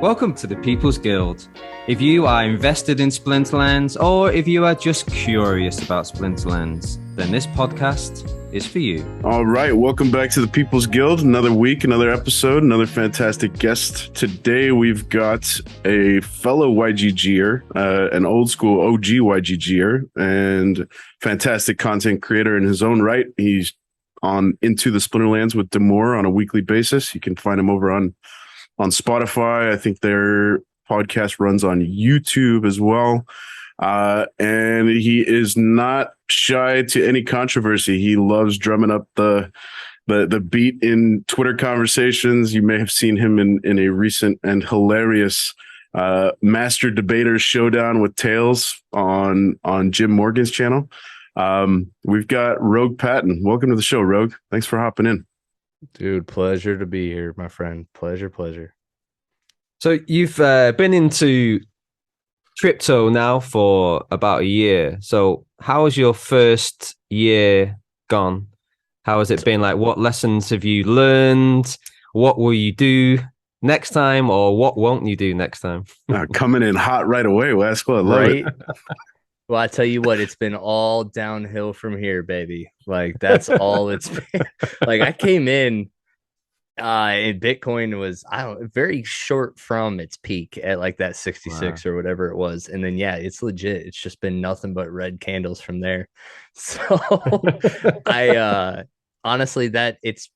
Welcome to the People's Guild. If you are invested in Splinterlands or if you are just curious about Splinterlands, then this podcast is for you. All right, welcome back to the People's Guild. Another week, another episode, another fantastic guest. Today we've got a fellow YGGer, an old school OG YGGer, and fantastic content creator in his own right. He's on Into the Splinterlands with Demore on a weekly basis. You can find him over on Spotify. I think their podcast runs on YouTube as well. And he is not shy to any controversy. He loves drumming up the beat in Twitter conversations. You may have seen him in a recent and hilarious Master Debaters showdown with Tails on Jim Morgan's channel. We've got Rogue Patton. Welcome to the show, Rogue. Thanks for hopping in. Dude, pleasure to be here, my friend. Pleasure. So you've been into crypto now for about a year. So how has your first year gone? How has it been? Like, what lessons have you learned? What will you do next time, or what won't you do next time? Coming in hot right away, Wesco. I love it. Well, I tell you what, it's been all downhill from here, baby. Like, that's all it's been. Like, I came in and Bitcoin was, very short from its peak at like that 66 or whatever it was. And then, yeah, it's legit. It's just been nothing but red candles from there. So I honestly, that it's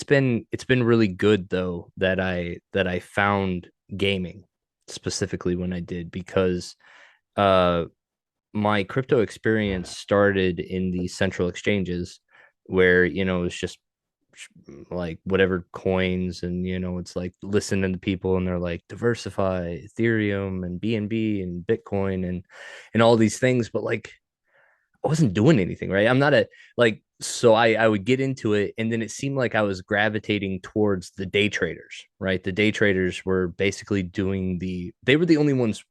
been really good though that I found gaming specifically when I did, because my crypto experience started in the central exchanges where, it's just like whatever coins, and it's like listening to people and they're like diversify Ethereum and BNB and Bitcoin and all these things, but like I wasn't doing anything, right? I'm not so I would get into it, and then it seemed like I was gravitating towards the day traders, right? The day traders were basically they were the only ones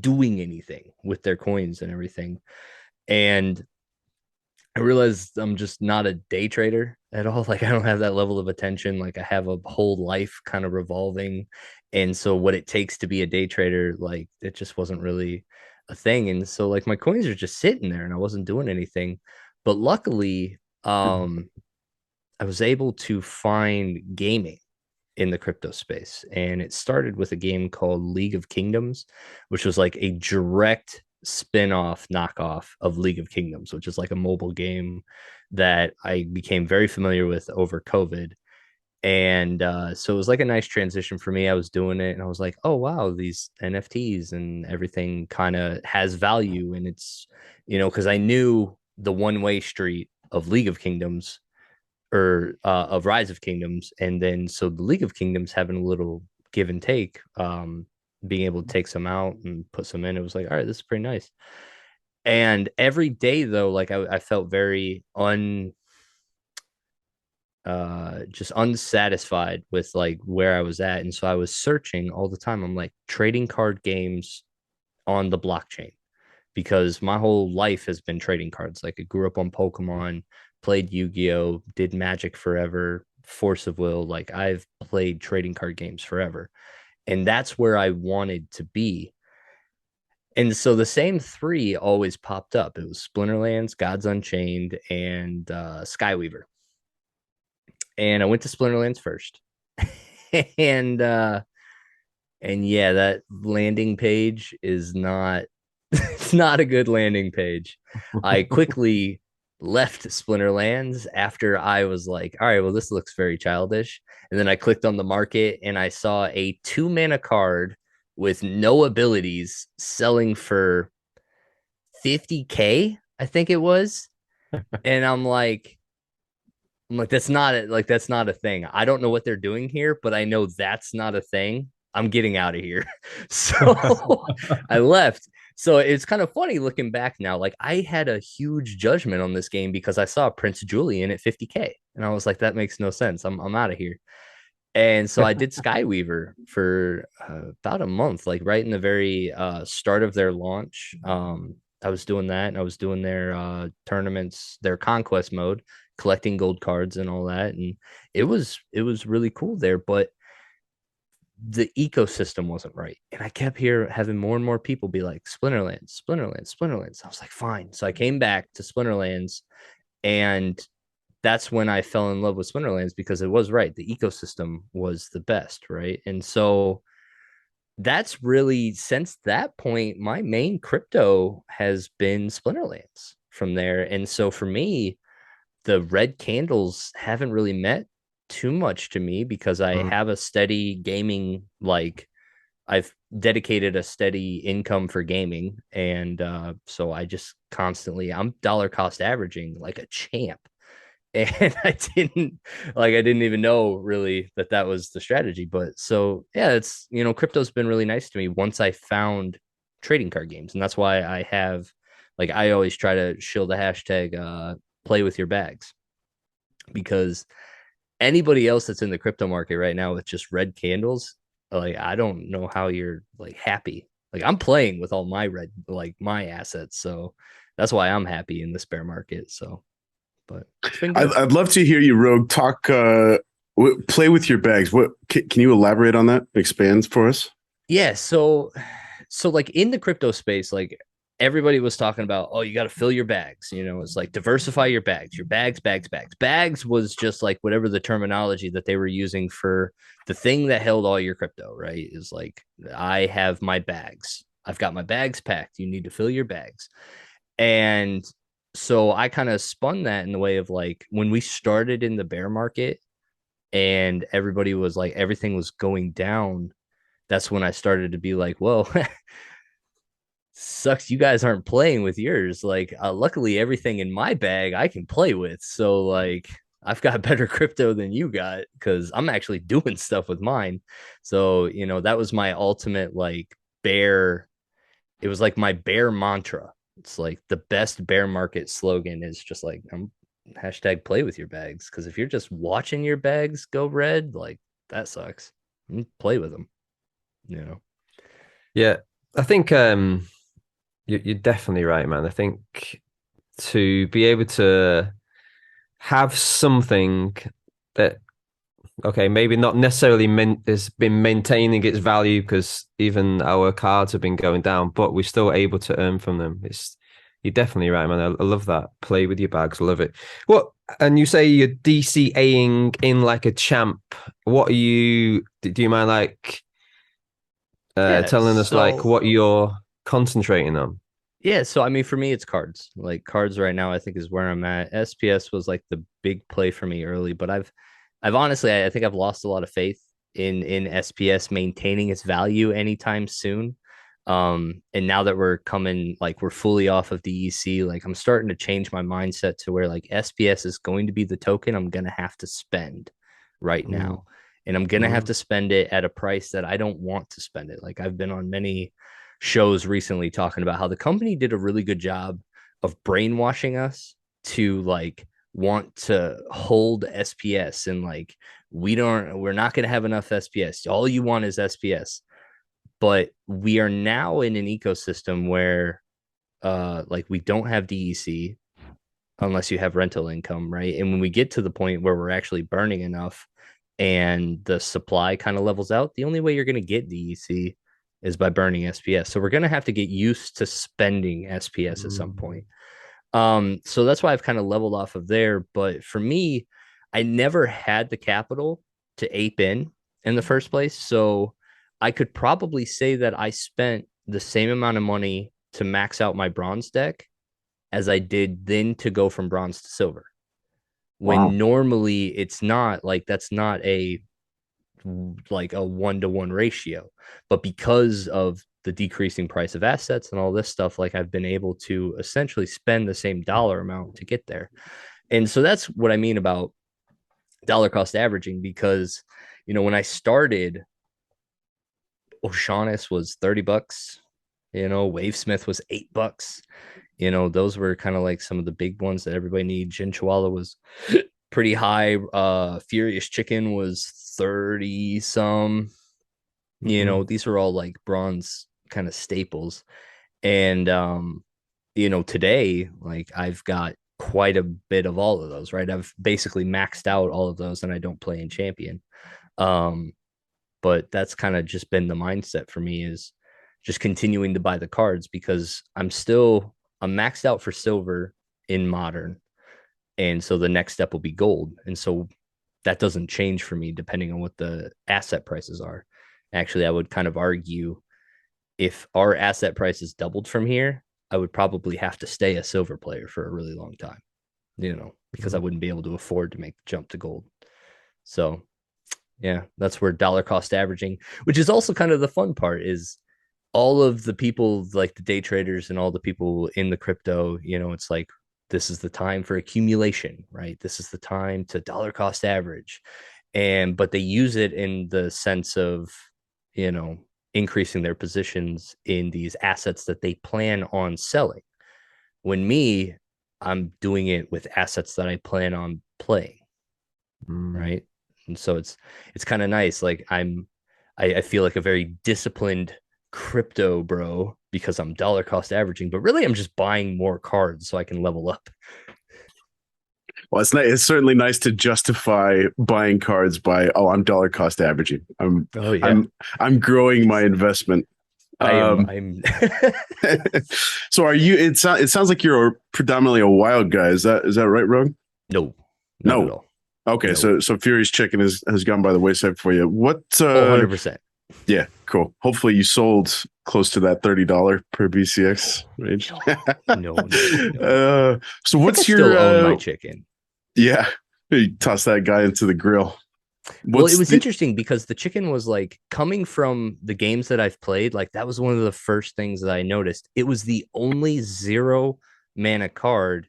doing anything with their coins and everything. And I realized I'm just not a day trader at all. Like, I don't have that level of attention. Like, I have a whole life kind of revolving. And so what it takes to be a day trader, like, it just wasn't really a thing. And so like my coins are just sitting there and I wasn't doing anything. But luckily, I was able to find gaming in the crypto space. And it started with a game called League of Kingdoms, which was like a direct spin-off knockoff of League of Kingdoms, which is like a mobile game that I became very familiar with over COVID. And so it was like a nice transition for me. I was doing it and I was like, oh wow, these NFTs and everything kind of has value. And it's, because I knew the one-way street of League of Kingdoms, or of Rise of Kingdoms. And then so the League of Kingdoms having a little give and take, being able to take some out and put some in, it was like, all right, this is pretty nice. And every day though, like I felt very just unsatisfied with like where I was at. And so I was searching all the time. I'm like, trading card games on the blockchain, because my whole life has been trading cards. Like, I grew up on Pokemon, played Yu-Gi-Oh, did Magic forever, Force of Will. Like, I've played trading card games forever. And that's where I wanted to be. And so the same three always popped up. It was Splinterlands, Gods Unchained, and Skyweaver. And I went to Splinterlands first. and yeah, that landing page is not it's not a good landing page. I quickly left Splinterlands after I was like, all right, well, this looks very childish. And then I clicked on the market and I saw a 2-mana card with no abilities selling for 50K, I think it was. And I'm like, that's not it. Like, that's not a thing. I don't know what they're doing here, but I know that's not a thing. I'm getting out of here. So I left. So it's kind of funny looking back now. Like, I had a huge judgment on this game because I saw Prince Julian at 50K. And I was like, that makes no sense. I'm out of here. And so I did Skyweaver for about a month, like right in the very start of their launch. I was doing that, and I was doing their tournaments, their conquest mode, collecting gold cards and all that. And it was really cool there. But the ecosystem wasn't right. And I kept having more and more people be like, Splinterlands, Splinterlands, Splinterlands. I was like, fine. So I came back to Splinterlands, and that's when I fell in love with Splinterlands, because it was right. The ecosystem was the best, right? And so that's really, since that point, my main crypto has been Splinterlands from there. And so for me, the red candles haven't really meant too much to me, because I Mhm. have a steady gaming, like I've dedicated a steady income for gaming. And so I just constantly, I'm dollar cost averaging like a champ. And I didn't even know really that that was the strategy. But so yeah, it's, crypto's been really nice to me once I found trading card games. And that's why I have, like, I always try to shill the hashtag play with your bags, because anybody else that's in the crypto market right now with just red candles, like, I don't know how you're like happy. Like, I'm playing with all my red, like my assets. So that's why I'm happy in this bear market. So, but it's been good. I'd love to hear you, Rogue, talk. Play with your bags. What can you elaborate on that? Expand for us. Yeah. So like in the crypto space, like everybody was talking about, oh, you got to fill your bags. It's like diversify your bags, bags, bags. Bags was just like whatever the terminology that they were using for the thing that held all your crypto, right? Is like, I have my bags. I've got my bags packed. You need to fill your bags. And so I kind of spun that in the way of like, when we started in the bear market and everybody was like, everything was going down, that's when I started to be like, well, sucks you guys aren't playing with yours. Like, luckily everything in my bag I can play with. So like, I've got better crypto than you got, because I'm actually doing stuff with mine. So, that was my ultimate like bear. It was like my bear mantra. It's like the best bear market slogan is just like, I'm hashtag play with your bags. Cause if you're just watching your bags go red, like, that sucks. Play with them, you know? Yeah, I think you're definitely right, man. I think to be able to have something that, okay, maybe not necessarily has been maintaining its value because even our cards have been going down, but we're still able to earn from them. You're definitely right, man. I love that. Play with your bags. I love it. What, and you say you're DCAing in like a champ. What are you, do you mind like Yeah. telling us like So what you're concentrating on? Yeah, so I mean, for me, it's cards. Like, cards right now, I think is where I'm at. SPS was like the big play for me early, but I've honestly, I think I've lost a lot of faith in SPS maintaining its value anytime soon. And now that we're coming, like, we're fully off of DEC, like, I'm starting to change my mindset to where like SPS is going to be the token I'm gonna have to spend right Mm, now, and I'm gonna have mm, to spend it at a price that I don't want to spend it. Like, I've been on many shows recently talking about how the company did a really good job of brainwashing us to like want to hold SPS, and like, we're not going to have enough SPS. All you want is SPS. But we are now in an ecosystem where like, we don't have DEC unless you have rental income, right? And when we get to the point where we're actually burning enough and the supply kind of levels out, the only way you're going to get DEC is by burning SPS. So we're going to have to get used to spending SPS at some mm, point. So that's why I've kind of leveled off of there. But for me, I never had the capital to ape in the first place. So I could probably say that I spent the same amount of money to max out my bronze deck as I did then to go from bronze to silver. When Wow. normally it's not like, that's not a like a 1-to-1 ratio, but because of the decreasing price of assets and all this stuff, like, I've been able to essentially spend the same dollar amount to get there. And so that's what I mean about dollar cost averaging, because when I started, O'Shaughnessy was $30, Wavesmith was $8. Those were kind of like some of the big ones that everybody needs. Jin Chihuahua was pretty high. Furious Chicken was 30 some. mm, These are all like bronze kind of staples. And today, like, I've got quite a bit of all of those, right? I've basically maxed out all of those, and I don't play in champion. Um but that's kind of just been the mindset for me, is just continuing to buy the cards, because I'm maxed out for silver in modern. And so the next step will be gold. And so that doesn't change for me depending on what the asset prices are. Actually, I would kind of argue, if our asset prices doubled from here, I would probably have to stay a silver player for a really long time, because I wouldn't be able to afford to make the jump to gold. So yeah, that's where dollar cost averaging, which is also kind of the fun part, is all of the people, like the day traders and all the people in the crypto, it's like, this is the time for accumulation, right? This is the time to dollar cost average. But they use it in the sense of, increasing their positions in these assets that they plan on selling. When me, I'm doing it with assets that I plan on playing, right? And so it's kind of nice. Like I feel like a very disciplined crypto bro, because I'm dollar cost averaging, but really I'm just buying more cards so I can level up. Well, it's certainly nice to justify buying cards by, I'm dollar cost averaging. Oh yeah. I'm growing my investment. I'm So are you? It sounds like you're predominantly a wild guy. Is that right, Rogue? No, not at all. Okay, No. so Furious Chicken has gone by the wayside for you. What? 100%. Yeah, cool. Hopefully you sold close to that $30 per BCX range. No. So what's I your still own my chicken? Yeah, you toss that guy into the grill. Well, it was interesting because the chicken was like, coming from the games that I've played, like that was one of the first things that I noticed. It was the only 0 mana card,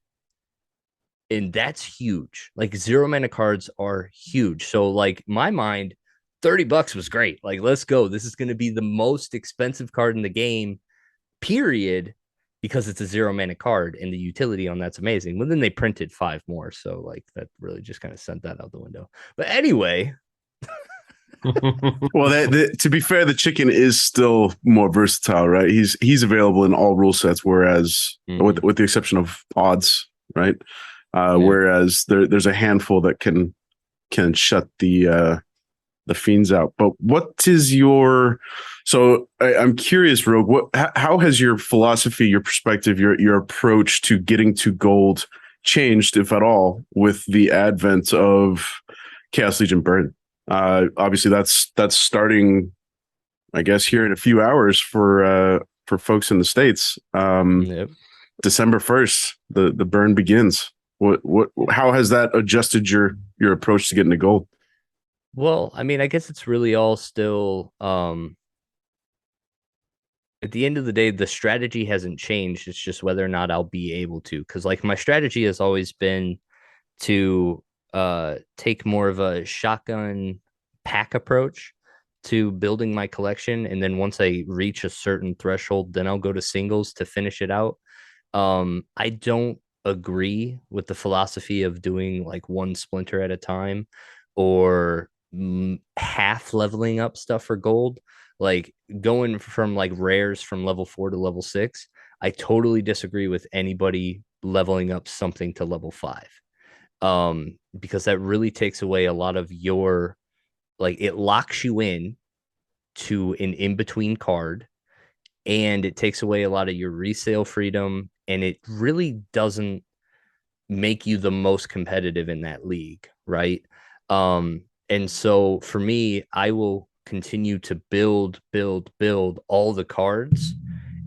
and that's huge. Like 0 mana cards are huge. So like my mind, $30 was great. Like, let's go. This is going to be the most expensive card in the game, period, because it's a 0 mana card, and the utility on that's amazing. Well, then they printed 5 more. So like that really just kind of sent that out the window. But anyway. Well, to be fair, the chicken is still more versatile, right? He's available in all rule sets, whereas with the exception of odds, right? Whereas there's a handful that can shut the fiends out. But what is your? So I'm curious, Rogue. How has your philosophy, your perspective, your approach to getting to gold changed, if at all, with the advent of Chaos Legion Burn? Obviously, that's starting, I guess, here in a few hours for folks in the States. December 1st, the burn begins. How has that adjusted your approach to getting to gold? Well, I mean, I guess it's really all still, at the end of the day, the strategy hasn't changed. It's just whether or not I'll be able to. Because like my strategy has always been to take more of a shotgun pack approach to building my collection. And then once I reach a certain threshold, then I'll go to singles to finish it out. I don't agree with the philosophy of doing like one splinter at a time, or half leveling up stuff for gold, like going from like rares from level 4 to level 6. I totally disagree with anybody leveling up something to level 5, because that really takes away a lot of your, like, it locks you in to an in-between card, and it takes away a lot of your resale freedom, and it really doesn't make you the most competitive in that league, right? And so for me, I will continue to build all the cards,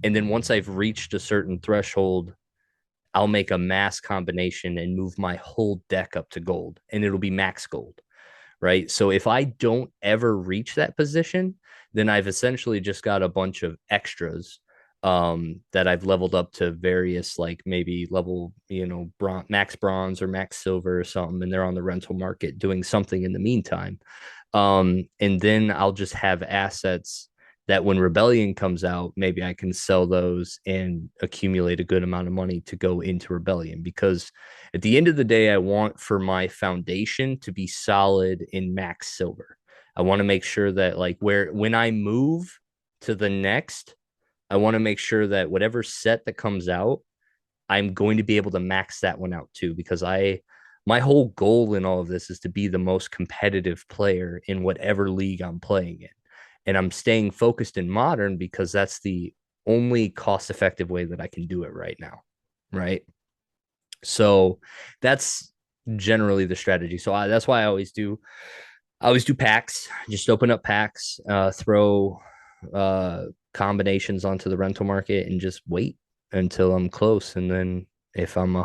and then once I've reached a certain threshold, I'll make a mass combination and move my whole deck up to gold, and it'll be max gold, right? So if I don't ever reach that position, then I've essentially just got a bunch of extras that I've leveled up to various, like maybe level, max bronze or max silver or something, and they're on the rental market doing something in the meantime. And then I'll just have assets that when Rebellion comes out, maybe I can sell those and accumulate a good amount of money to go into Rebellion. Because at the end of the day, I want for my foundation to be solid in max silver. I want to make sure that like when I move to the next, I want to make sure that whatever set that comes out, I'm going to be able to max that one out too, because I my whole goal in all of this is to be the most competitive player in whatever league I'm playing in. And I'm staying focused in modern because that's the only cost effective way that I can do it right now. Right. So that's generally the strategy. So that's why I always do packs, just open up packs, throw combinations onto the rental market and just wait until I'm close. And then if I'm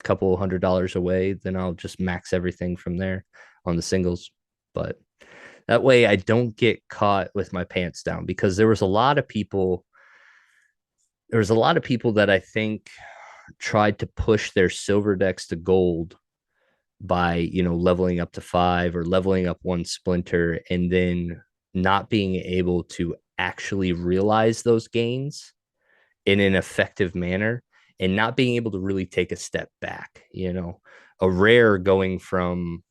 couple $100 away, then I'll just max everything from there on the singles. But that way I don't get caught with my pants down, because there was a lot of people that I think tried to push their silver decks to gold by, leveling up to 5 or leveling up one splinter, and then not being able to actually realize those gains in an effective manner, and not being able to really take a step back. A rare going from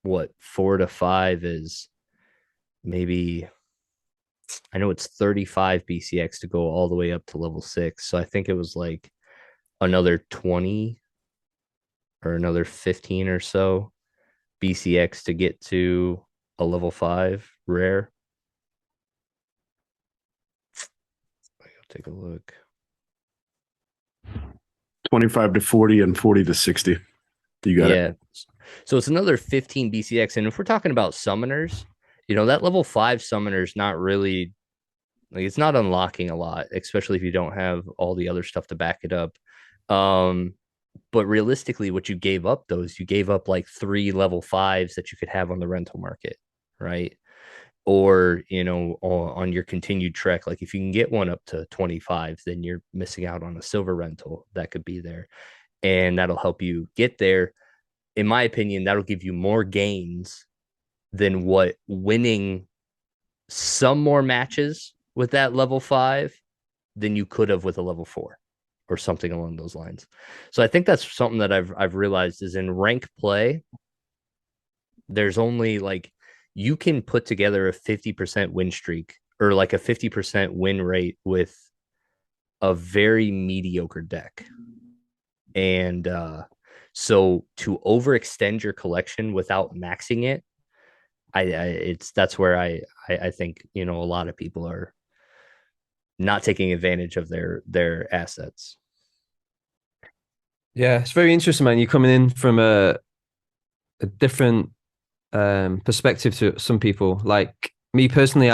what 4 to 5 is maybe, I know it's 35 BCX to go all the way up to level 6. So I think it was like another 20 or another 15 or so BCX to get to a level 5 rare. I'll take a look. 25 to 40 and 40 to 60. You got it. So it's another 15 BCX. And if we're talking about summoners, that level 5 summoner is not really, like, it's not unlocking a lot, especially if you don't have all the other stuff to back it up. But realistically, what you gave up you gave up like 3 level 5s that you could have on the rental market, right? Or, on your continued trek, like if you can get one up to 25, then you're missing out on a silver rental that could be there. And that'll help you get there. In my opinion, that'll give you more gains than what winning some more matches with that level 5 than you could have with a level 4 or something along those lines. So I think that's something that I've realized is in rank play, there's only like, you can put together a 50% win streak or like a 50% win rate with a very mediocre deck. And so to overextend your collection without maxing it, that's where I think, a lot of people are not taking advantage of their assets. Yeah, it's very interesting, man. You're coming in from a different perspective to some people. Like me personally,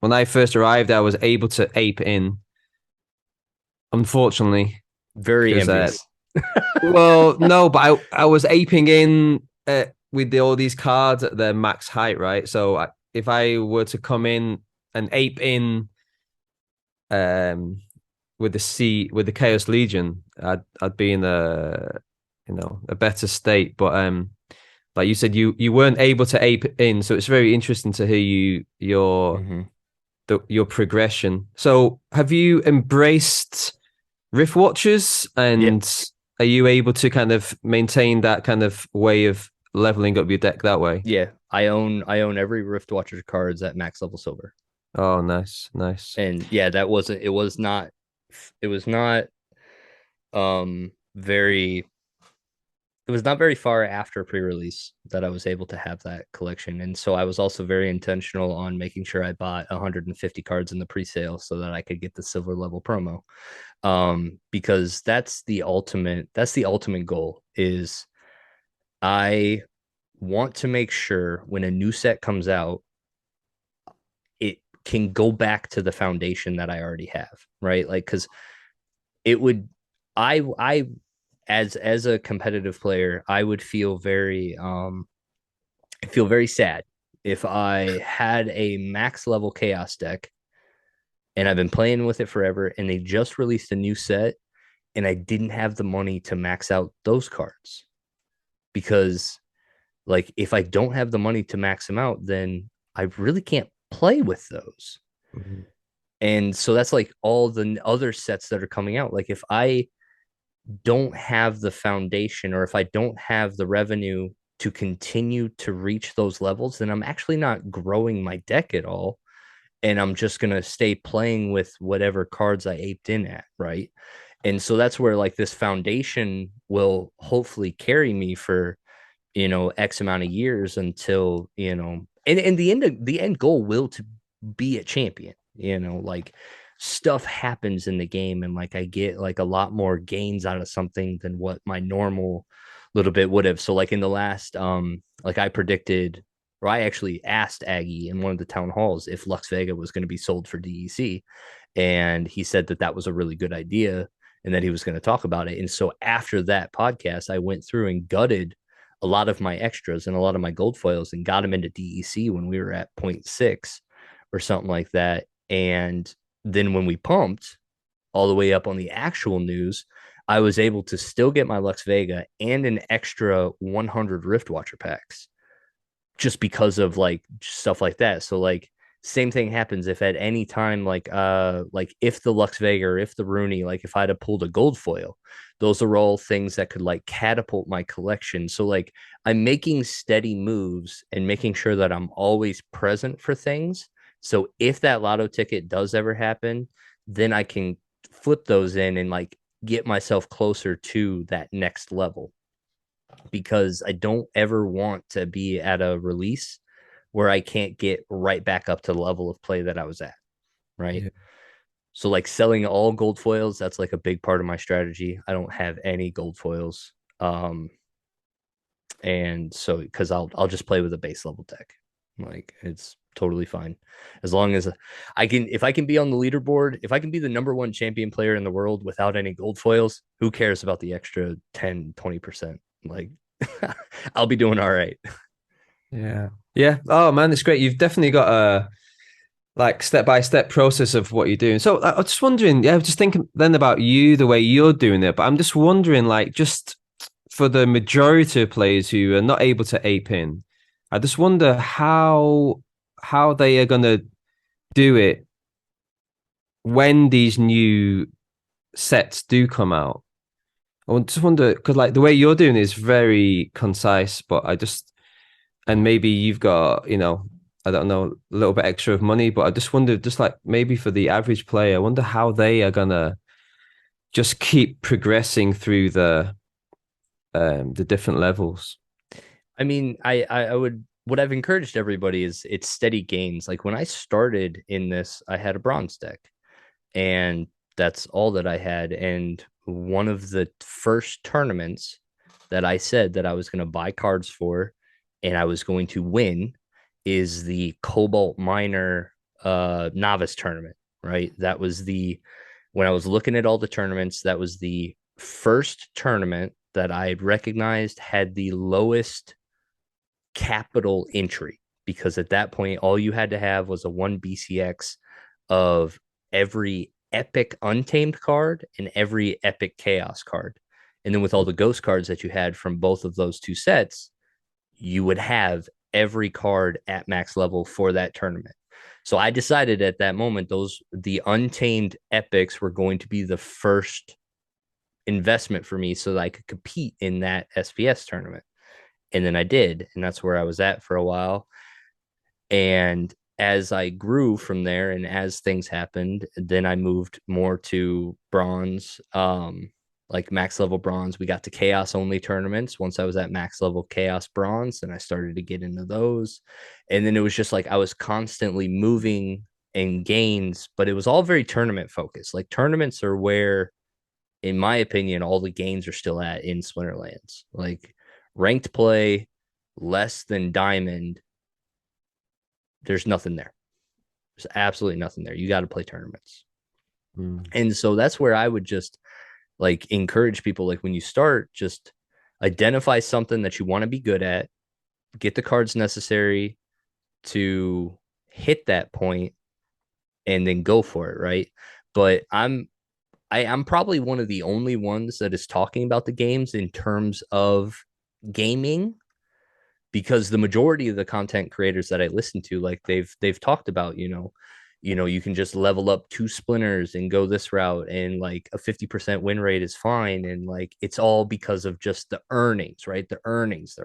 when I first arrived, I was able to ape in. Unfortunately, very envious. Well, no, but I was aping in with all these cards at their max height, right? So if I were to come in and ape in with the Chaos Legion, I'd be in a better state. But like you said, you weren't able to ape in, so it's very interesting to hear your progression. So have you embraced Rift Watchers, and are you able to kind of maintain that kind of way of leveling up your deck that way? Yeah, I own every Rift Watcher cards at max level silver. Oh, nice. And yeah, it was not very, it was not very far after pre-release that I was able to have that collection. And so I was also very intentional on making sure I bought 150 cards in the pre-sale so that I could get the silver level promo. Because that's the ultimate goal. Is I want to make sure when a new set comes out, it can go back to the foundation that I already have, right? Like, because it would, I as a competitive player, I would feel very sad if I had a max level chaos deck and I've been playing with it forever and they just released a new set and I didn't have the money to max out those cards. Because like, if I don't have the money to max them out, then I really can't play with those. Mm-hmm. And so that's like all the other sets that are coming out. Like, if I don't have the foundation, or if I don't have the revenue to continue to reach those levels, then I'm actually not growing my deck at all. And I'm just going to stay playing with whatever cards I aped in at. Right. And so that's where like this foundation will hopefully carry me for X amount of years until, and the end goal will to be a champion, like stuff happens in the game and like I get like a lot more gains out of something than what my normal little bit would have. So like in the last, like I predicted, or I actually asked Aggie in one of the town halls if Lux Vega was going to be sold for DEC. And he said that that was a really good idea and that he was going to talk about it. And so after that podcast, I went through and gutted a lot of my extras and a lot of my gold foils and got them into DEC when we were at 0.6 or something like that. And then when we pumped all the way up on the actual news, I was able to still get my Lux Vega and an extra 100 Rift Watcher packs just because of like stuff like that. So like same thing happens if at any time like if the Lux Vega or if the Rooney, like if I'd have pulled a gold foil, those are all things that could like catapult my collection. So like I'm making steady moves and making sure that I'm always present for things. So if that lotto ticket does ever happen, then I can flip those in and like get myself closer to that next level, because I don't ever want to be at a release where I can't get right back up to the level of play that I was at. Right. Yeah. So like selling all gold foils, that's like a big part of my strategy. I don't have any gold foils. And so because I'll just play with a base level deck. Like it's totally fine. As long as if I can be on the leaderboard, if I can be the number one champion player in the world without any gold foils, who cares about the extra 10-20%? Like I'll be doing all right. Yeah. Yeah. Oh man, it's great. You've definitely got a like step by step process of what you're doing. So I was just wondering, yeah, I was just thinking then about you, the way you're doing it. But I'm just wondering, like, just for the majority of players who are not able to ape in, I just wonder how they are gonna do it when these new sets do come out. I just wonder because like the way you're doing is very concise, but I just and maybe you've got, I don't know, a little bit extra of money, but I just wonder, just like maybe for the average player, I wonder how they are gonna just keep progressing through the different levels. I mean, I would, what I've encouraged everybody is it's steady gains. Like when I started in this, I had a bronze deck and that's all that I had. And one of the first tournaments that I said that I was going to buy cards for and I was going to win is the Cobalt Miner novice tournament, right? That was when I was looking at all the tournaments, that was the first tournament that I recognized had the lowest capital entry, because at that point, all you had to have was a 1 BCX of every epic untamed card and every epic chaos card. And then with all the ghost cards that you had from both of those two sets, you would have every card at max level for that tournament. So I decided at that moment, the untamed epics were going to be the first investment for me so that I could compete in that SPS tournament. And then I did. And that's where I was at for a while. And as I grew from there and as things happened, then I moved more to bronze, like max level bronze. We got to chaos only tournaments. Once I was at max level chaos bronze, and I started to get into those. And then it was just like I was constantly moving in gains, but it was all very tournament focused. Like tournaments are where, in my opinion, all the gains are still at in Splinterlands. Like ranked play less than diamond, there's nothing there. There's absolutely nothing there. You got to play tournaments. And so that's where I would just like encourage people, like when you start, just identify something that you want to be good at, get the cards necessary to hit that point, and then go for it, right? But I'm probably one of the only ones that is talking about the games in terms of gaming, because the majority of the content creators that I listen to, like they've talked about, you can just level up 2 splinters and go this route, and like a 50% win rate is fine. And like it's all because of just the earnings, right? The earnings.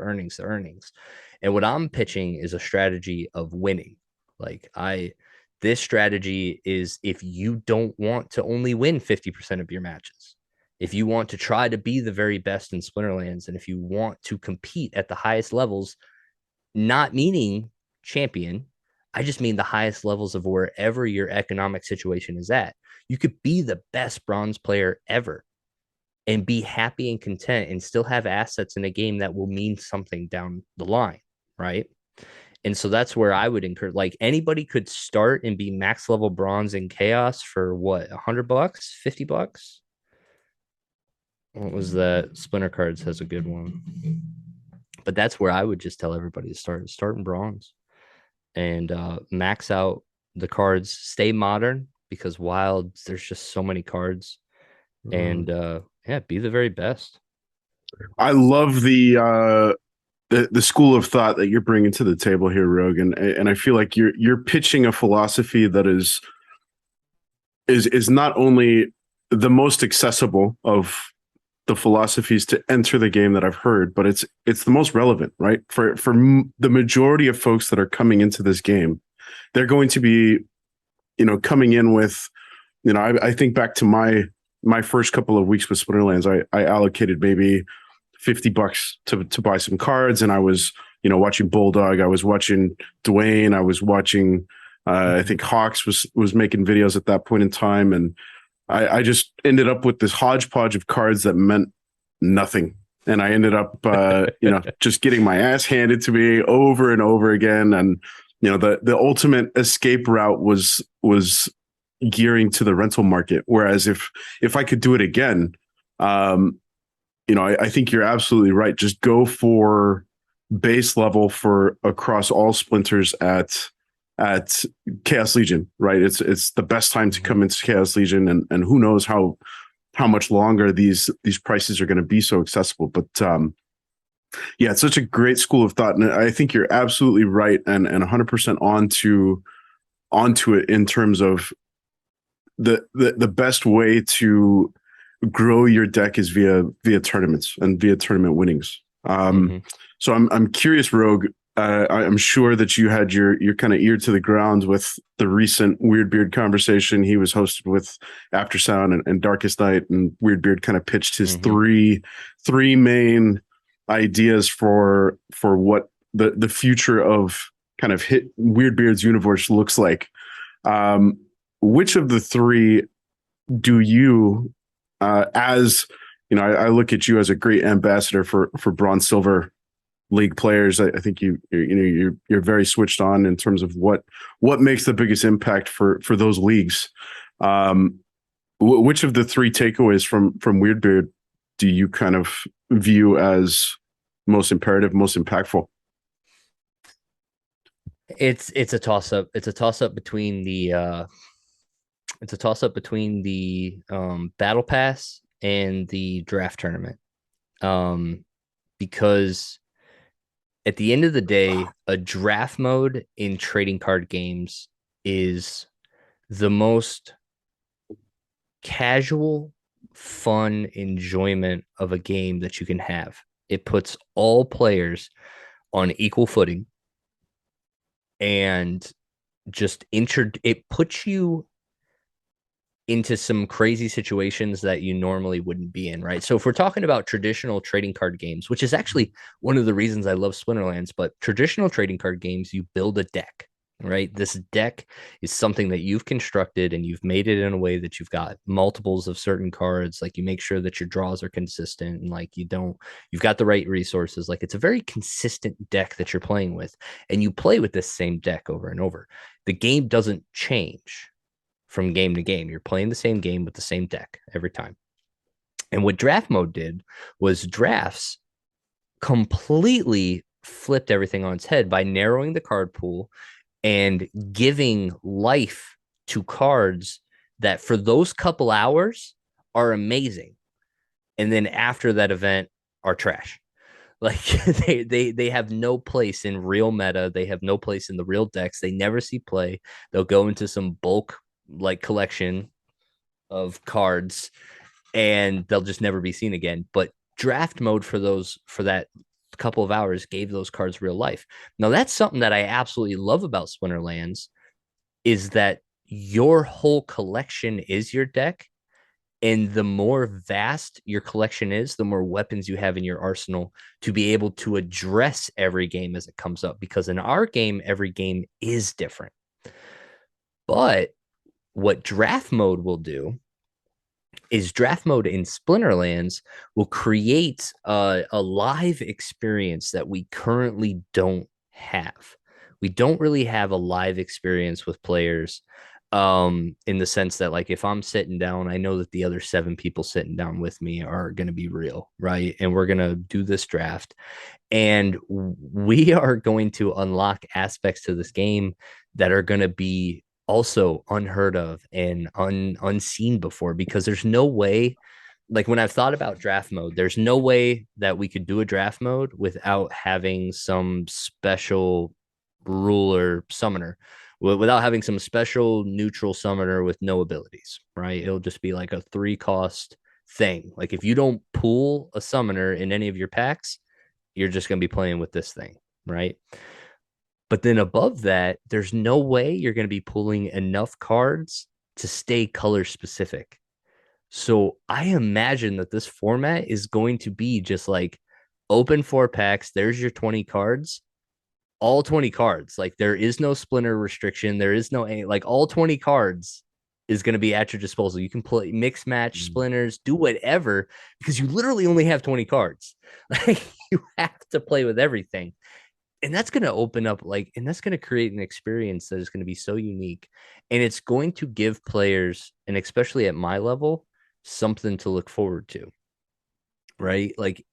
And what I'm pitching is a strategy of winning. Like this strategy is if you don't want to only win 50% of your matches, If you want to try to be the very best in Splinterlands, and if you want to compete at the highest levels, not meaning champion, I just mean the highest levels of wherever your economic situation is at. You could be the best bronze player ever and be happy and content and still have assets in a game that will mean something down the line, right? And so that's where I would encourage, like, anybody could start and be max level bronze in chaos for what, $100, $50? What was that? Splinter Cards has a good one. But that's where I would just tell everybody to start in bronze and max out the cards, stay modern, because wild, there's just so many cards. And yeah, be the very best. I love the school of thought that you're bringing to the table here, Rogue, and I feel like you're pitching a philosophy that is not only the most accessible of the philosophies to enter the game that I've heard, but it's the most relevant, right? For the majority of folks that are coming into this game, they're going to be, coming in with, I think back to my first couple of weeks with Splinterlands, I allocated maybe $50 to buy some cards, and I was, watching Bulldog, I was watching Dwayne, I was watching, I think Hawks was making videos at that point in time, and I just ended up with this hodgepodge of cards that meant nothing. And I ended up, just getting my ass handed to me over and over again. And, the ultimate escape route was gearing to the rental market. Whereas if I could do it again, I think you're absolutely right. Just go for base level for across all splinters at Chaos Legion, right? It's the best time to come into Chaos Legion, and who knows how much longer these prices are going to be so accessible. But yeah, it's such a great school of thought, and I think you're absolutely right and 100% onto it in terms of the best way to grow your deck is via tournaments and via tournament winnings. So I'm curious, Rogue. I'm sure that you had your kind of ear to the ground with the recent Weirdbeard conversation he was hosted with Aftersound and Darkest Night, and Weirdbeard kind of pitched his three main ideas for what the future of kind of hit Weirdbeard's universe looks like. Which of the three do you, as I look at you as a great ambassador for Bronze Silver League players. I think you're very switched on in terms of what makes the biggest impact for those leagues. Which of the three takeaways from Weirdbeard do you kind of view as most imperative, most impactful? It's a toss up. It's a toss up between the battle pass and the draft tournament. Because at the end of the day, a draft mode in trading card games is the most casual, fun enjoyment of a game that you can have. It puts all players on equal footing and just it puts you into some crazy situations that you normally wouldn't be in, right? So if we're talking about traditional trading card games, which is actually one of the reasons I love Splinterlands, but traditional trading card games, you build a deck, right? This deck is something that you've constructed and you've made it in a way that you've got multiples of certain cards. Like, you make sure that your draws are consistent and like you've got the right resources. Like, it's a very consistent deck that you're playing with, and you play with this same deck over and over. The game doesn't change from game to game. You're playing the same game with the same deck every time. And what draft mode did was drafts completely flipped everything on its head by narrowing the card pool and giving life to cards that for those couple hours are amazing. And then after that event are trash. Like they have no place in real meta. They have no place in the real decks. They never see play. They'll go into some bulk like collection of cards and they'll just never be seen again. But draft mode for that couple of hours gave those cards real life. Now that's something that I absolutely love about Splinterlands, is that your whole collection is your deck, And the more vast your collection is, the more weapons you have in your arsenal to be able to address every game as it comes up. Because in our game, every game is different. But what draft mode will do is draft mode in Splinterlands will create a live experience that we currently don't have. We don't really have a live experience with players in the sense that, like, if I'm sitting down, I know that the other 7 people sitting down with me are going to be real, right? And we're going to do this draft, and we are going to unlock aspects to this game that are going to be also unheard of and unseen before, because there's no way, like when I've thought about draft mode, there's no way that we could do a draft mode without having some special ruler summoner, without having some special neutral summoner with no abilities, right? It'll just be like a 3 cost thing. Like if you don't pool a summoner in any of your packs, you're just going to be playing with this thing, right? But then above that, there's no way you're going to be pulling enough cards to stay color specific. So I imagine that this format is going to be just like open 4 packs. There's your 20 cards, all 20 cards. Like there is no splinter restriction. There is no, like all 20 cards is going to be at your disposal. You can play mix match splinters, do whatever, because you literally only have 20 cards. Like you have to play with everything. And that's going to open up and that's going to create an experience that is going to be so unique. And it's going to give players, and especially at my level, something to look forward to, right? Like,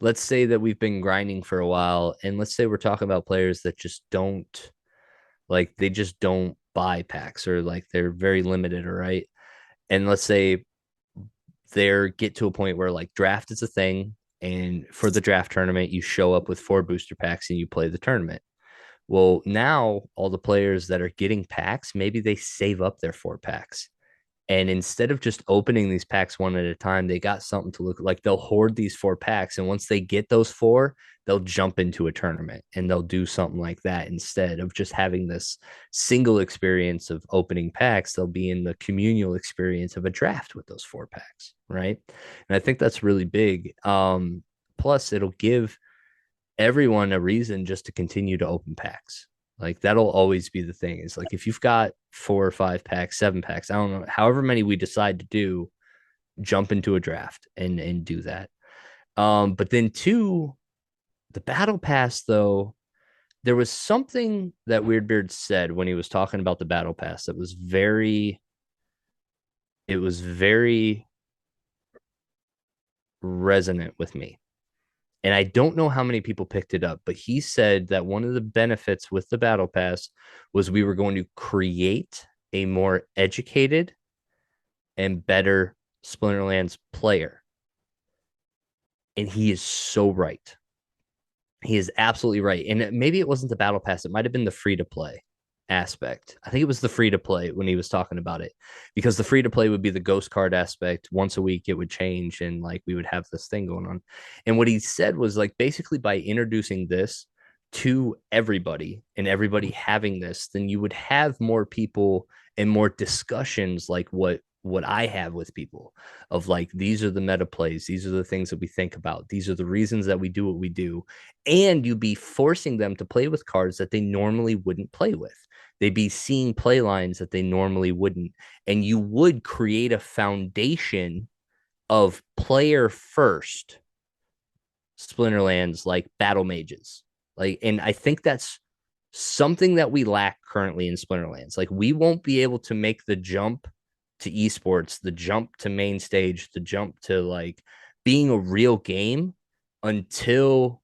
let's say that we've been grinding for a while, and let's say we're talking about players that just don't, like, they just don't buy packs, or like they're very limited, right? And let's say they get to a point where like draft is a thing, and for the draft tournament, you show up with 4 booster packs and you play the tournament. Well, now all the players that are getting packs, maybe they save up their 4 packs. And instead of just opening these packs one at a time, they got something to look like. They'll hoard these 4 packs. And once they get those 4, they'll jump into a tournament and they'll do something like that. Instead of just having this single experience of opening packs, they'll be in the communal experience of a draft with those 4 packs. Right. And I think that's really big. Plus, it'll give everyone a reason just to continue to open packs. Like that'll always be the thing, is like if you've got 4 or 5 packs, 7 packs, I don't know, however many we decide to do, jump into a draft and do that. But then two, the battle pass though, there was something that Weirdbeard said when he was talking about the battle pass that was very resonant with me. And I don't know how many people picked it up, but he said that one of the benefits with the battle pass was we were going to create a more educated and better Splinterlands player. And he is so right. He is absolutely right. And maybe it wasn't the battle pass. It might have been the free to play aspect. I think it was the free to play when he was talking about it, because the free to play would be the ghost card aspect. Once a week it would change, and like we would have this thing going on. And what he said was like, basically by introducing this to everybody and everybody having this, then you would have more people and more discussions like what I have with people, of like, these are the meta plays, these are the things that we think about, these are the reasons that we do what we do. And you'd be forcing them to play with cards that they normally wouldn't play with. They'd be seeing play lines that they normally wouldn't. And you would create a foundation of player first Splinterlands, like battle mages. Like, and I think that's something that we lack currently in Splinterlands. Like, we won't be able to make the jump to esports, the jump to main stage, the jump to like being a real game until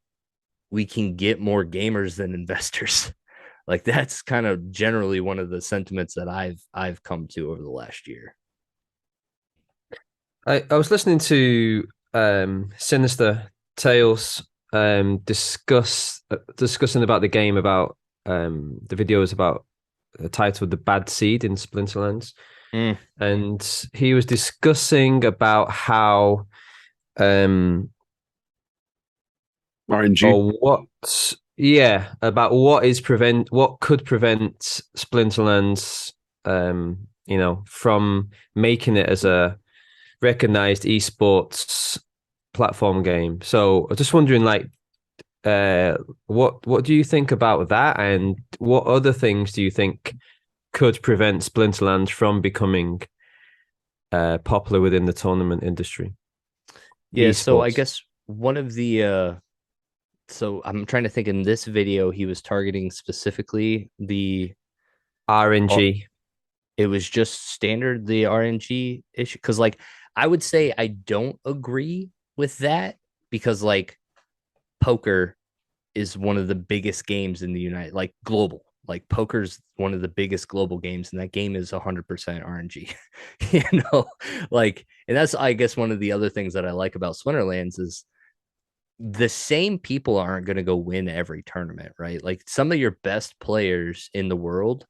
we can get more gamers than investors. Like that's kind of generally one of the sentiments that I've come to over the last year. I was listening to Sinister Tales discussing about the game, about the videos about the title The Bad Seed in Splinterlands. And he was discussing about how RNG, or about what could prevent Splinterlands from making it as a recognized esports platform game. So I was just wondering, like, what do you think about that, and what other things do you think could prevent Splinterlands from becoming popular within the tournament industry? Yeah, so I Esports, guess one of the so I'm trying to think, in this video he was targeting specifically the RNG. it was just standard the RNG issue, because like I would say I don't agree with that, because like poker is one of the biggest games in the United, like global. Like poker's one of the biggest global games, and that game is 100% RNG. you know, like, and that's I guess one of the other things that I like about Splinterlands is the same people aren't going to go win every tournament, right? Like some of your best players in the world,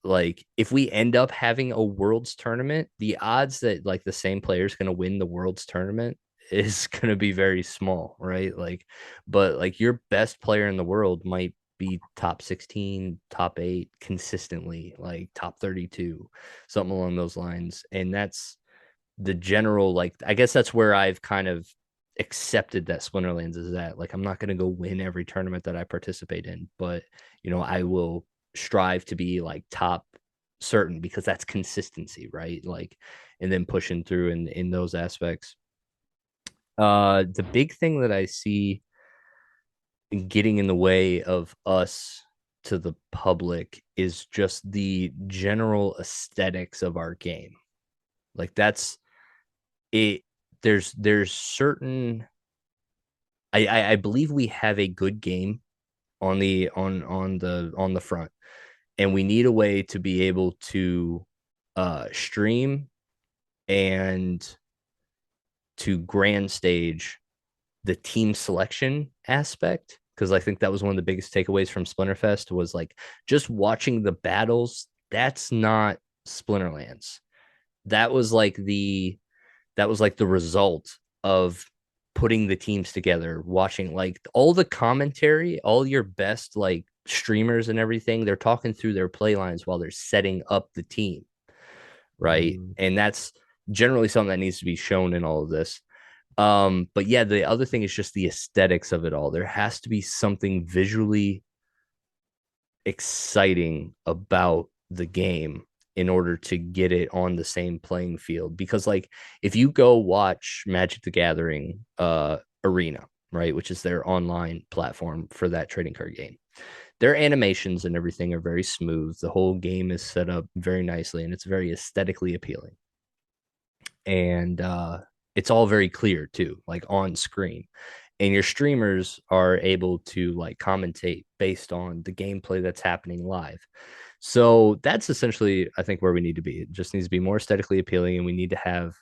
like if we end up having a world's tournament, the odds that like the same player is going to win the world's tournament is going to be very small, right? Like, but like your best player in the world might be top 16, top 8 consistently, like top 32, something along those lines. And that's the general, like, I guess that's where I've kind of accepted that Splinterlands is that. Like, I'm not going to go win every tournament that I participate in, but, I will strive to be like top certain, because that's consistency, right? Like, and then pushing through in those aspects. The big thing that I see getting in the way of us to the public is just the general aesthetics of our game. Like that's it. There's certain I believe we have a good game on the front, and we need a way to be able to stream and to grand stage the team selection aspect, because I think that was one of the biggest takeaways from Splinterfest was like just watching the battles. That's not Splinterlands. That was like the result of putting the teams together, watching like all the commentary, all your best like streamers and everything. They're talking through their play lines while they're setting up the team, right? Mm. And that's generally something that needs to be shown in all of this. But yeah, the other thing is just the aesthetics of it all. There has to be something visually exciting about the game in order to get it on the same playing field, because like if you go watch Magic the Gathering Arena, right, which is their online platform for that trading card game, their animations and everything are very smooth. The whole game is set up very nicely and it's very aesthetically appealing, and it's all very clear too, like on screen, and your streamers are able to like commentate based on the gameplay that's happening live. So that's essentially, I think, where we need to be. It just needs to be more aesthetically appealing, and we need to have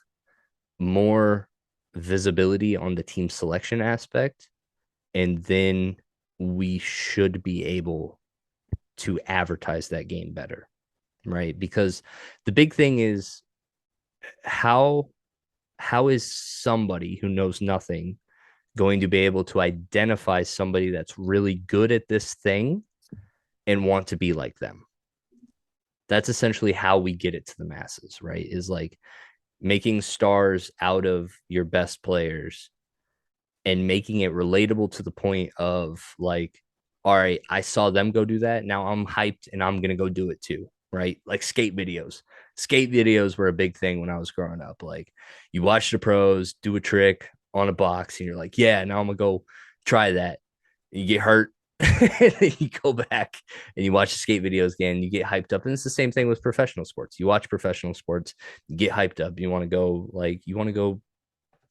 more visibility on the team selection aspect. And then we should be able to advertise that game better, right? Because the big thing is how is somebody who knows nothing going to be able to identify somebody that's really good at this thing and want to be like them? That's essentially how we get it to the masses, right? Is like making stars out of your best players and making it relatable to the point of like, all right, I saw them go do that. Now I'm hyped and I'm going to go do it too, right? Like skate videos. Skate videos were a big thing when I was growing up. Like you watch the pros do a trick on a box and you're like, yeah, now I'm going to go try that. You get hurt. And then you go back and you watch the skate videos again, you get hyped up. And it's the same thing with professional sports. You watch professional sports, you get hyped up. You want to go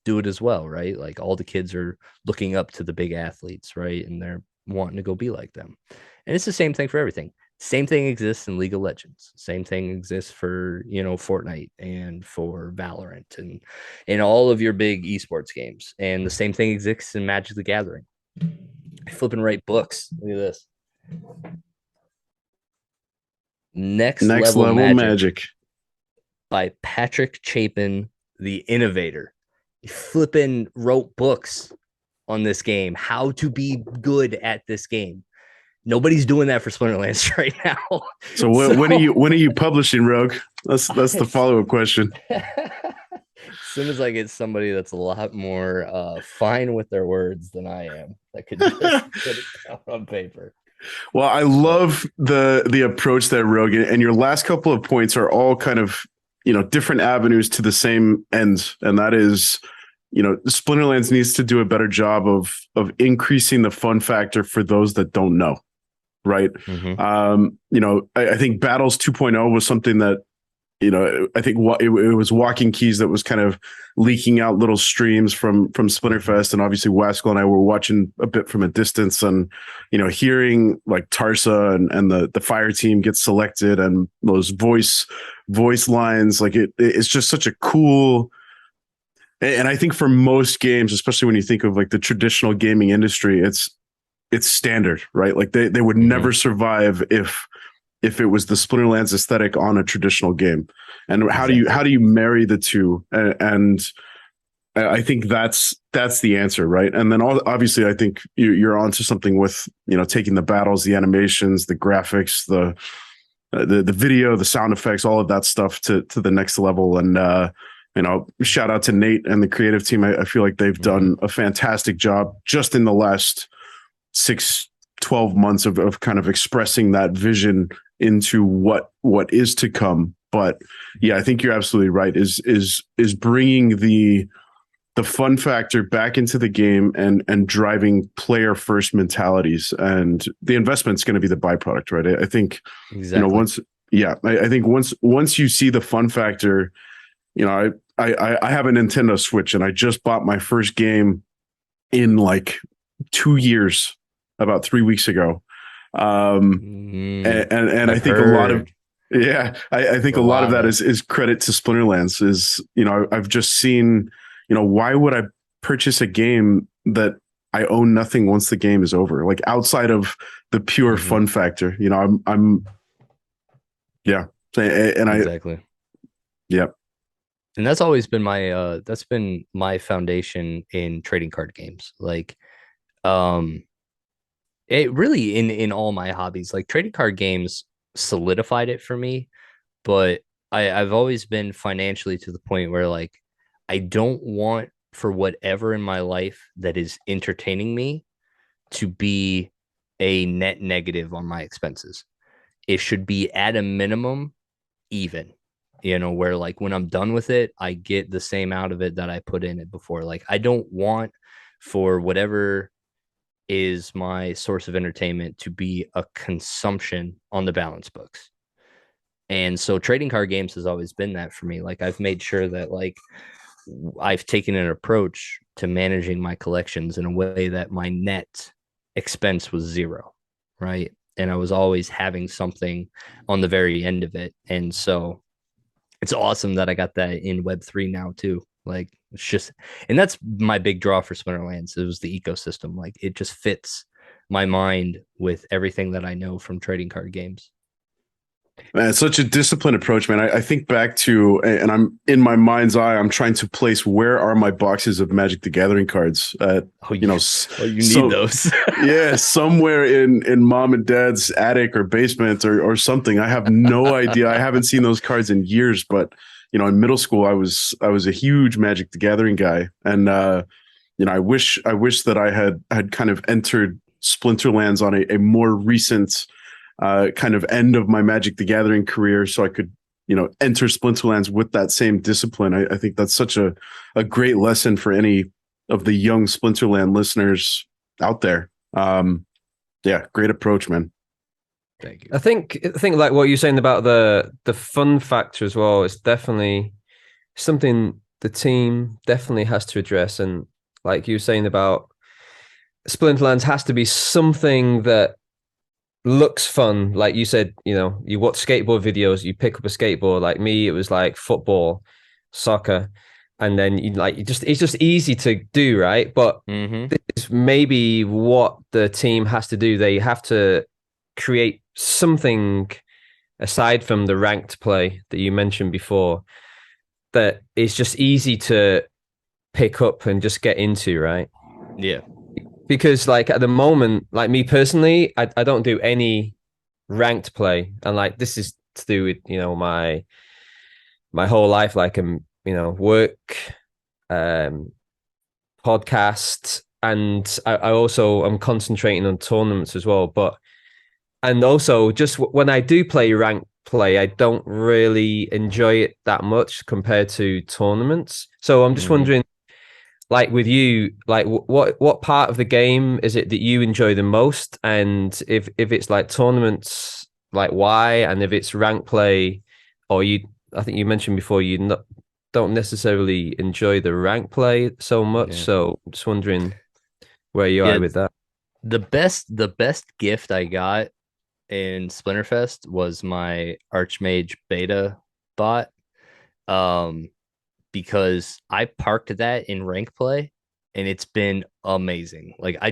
do it as well, right? Like all the kids are looking up to the big athletes, right? And they're wanting to go be like them. And it's the same thing for everything. Same thing exists in League of Legends. Same thing exists for, Fortnite and for Valorant and all of your big esports games. And the same thing exists in Magic the Gathering. I flip and write books. Look at this. Next level magic by Patrick Chapin, the innovator. He flipping wrote books on this game, how to be good at this game. Nobody's doing that for Splinterlands right now. So when are you publishing, Rogue? That's the follow-up question. As soon as I get somebody that's a lot more fine with their words than I am, that could just put it down on paper. Well, I But love the approach that Rogue, and your last couple of points are all kind of, different avenues to the same end, and that is, Splinterlands needs to do a better job of increasing the fun factor for those that don't know, right? mhm. I think Battles 2.0 was something that, I think it was Walking Keys that was kind of leaking out little streams from Splinterfest, and obviously Wasco and I were watching a bit from a distance, and hearing like Tarsa and the fire team get selected, and those voice lines, like it's just such a cool. And I think for most games, especially when you think of like the traditional gaming industry, it's standard, right? Like they would never survive if it was the Splinterlands aesthetic on a traditional game. And how do you marry the two? And I think that's the answer, right? And then obviously, I think you're onto something with taking the battles, the animations, the graphics, the video, the sound effects, all of that stuff to the next level. And shout out to Nate and the creative team. I feel like they've done a fantastic job just in the last 6-12 months of kind of expressing that vision into what is to come. But yeah, I think you're absolutely right. Is bringing the fun factor back into the game and driving player first mentalities, and the investment's going to be the byproduct, right? I think I think once you see the fun factor, I have a Nintendo Switch, and I just bought my first game in like 2 years, about 3 weeks ago. And I think a lot of, I think a lot of that is credit to Splinterlands. Is I've just seen, why would I purchase a game that I own nothing once the game is over? Like outside of the pure fun factor, I'm yeah, and exactly. Yeah. And that's always been my foundation in trading card games. Like, it really in all my hobbies, like trading card games solidified it for me. But I've always been financially to the point where like I don't want for whatever in my life that is entertaining me to be a net negative on my expenses. It should be at a minimum even, where like when I'm done with it, I get the same out of it that I put in it before. Like I don't want for whatever is my source of entertainment to be a consumption on the balance books. And so trading card games has always been that for me. Like I've made sure that like I've taken an approach to managing my collections in a way that my net expense was zero, right? And I was always having something on the very end of it. And so it's awesome that I got that in Web3 now too. Like it's just, and that's my big draw for Splinterlands. It was the ecosystem. Like it just fits my mind with everything that I know from trading card games. Man, it's such a disciplined approach, man. I think back to, and I'm in my mind's eye, I'm trying to place where are my boxes of Magic the Gathering cards. You need those. Yeah, somewhere in mom and dad's attic or basement or something. I have no idea. I haven't seen those cards in years, but in middle school, I was a huge Magic the Gathering guy, and I wish that I had kind of entered Splinterlands on a more recent kind of end of my Magic the Gathering career, so I could, enter Splinterlands with that same discipline. I think that's such a great lesson for any of the young Splinterland listeners out there. Yeah, great approach, man. Thank you. I think like what you're saying about the fun factor as well is definitely something the team definitely has to address. And like you were saying about Splinterlands has to be something that looks fun. Like you said, you watch skateboard videos, you pick up a skateboard. Like me, it was like football, soccer, and then it's just easy to do, right? But this is maybe what the team has to do. They have to create something aside from the ranked play that you mentioned before that is just easy to pick up and just get into, right? Yeah. Because like at the moment, like me personally, I don't do any ranked play, and like this is to do with my whole life. Like work, um, podcast, and I also am concentrating on tournaments as well. But and also just when I do play ranked play, I don't really enjoy it that much compared to tournaments. So I'm just Mhm. wondering, like with you, like what part of the game is it that you enjoy the most? And if it's like tournaments, like why? And if it's rank play, or I think you mentioned before you not don't necessarily enjoy the rank play so much. Yeah. So I'm just wondering where you are Yeah. with that. The best gift I got in Splinterfest was my Archmage beta bot. Um, because I parked that in rank play and it's been amazing. Like I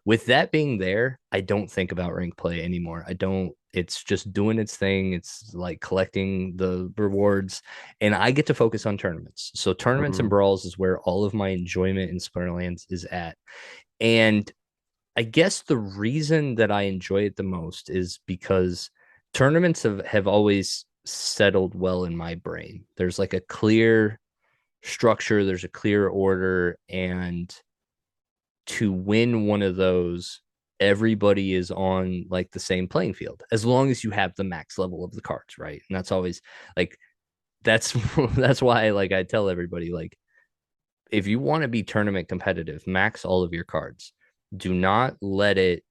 with that being there, I don't think about rank play anymore. I don't It's just doing its thing. It's like collecting the rewards and I get to focus on tournaments. So tournaments and Mm, brawls is where all of my enjoyment in Splinterlands is at. And I guess the reason that I enjoy it the most is because tournaments have always settled well in my brain. There's like a clear structure, there's a clear order, and to win one of those, everybody is on like the same playing field as long as you have the max level of the cards, right? And that's always like that's that's why like I tell everybody like if you want to be tournament competitive, max all of your cards. Do not let it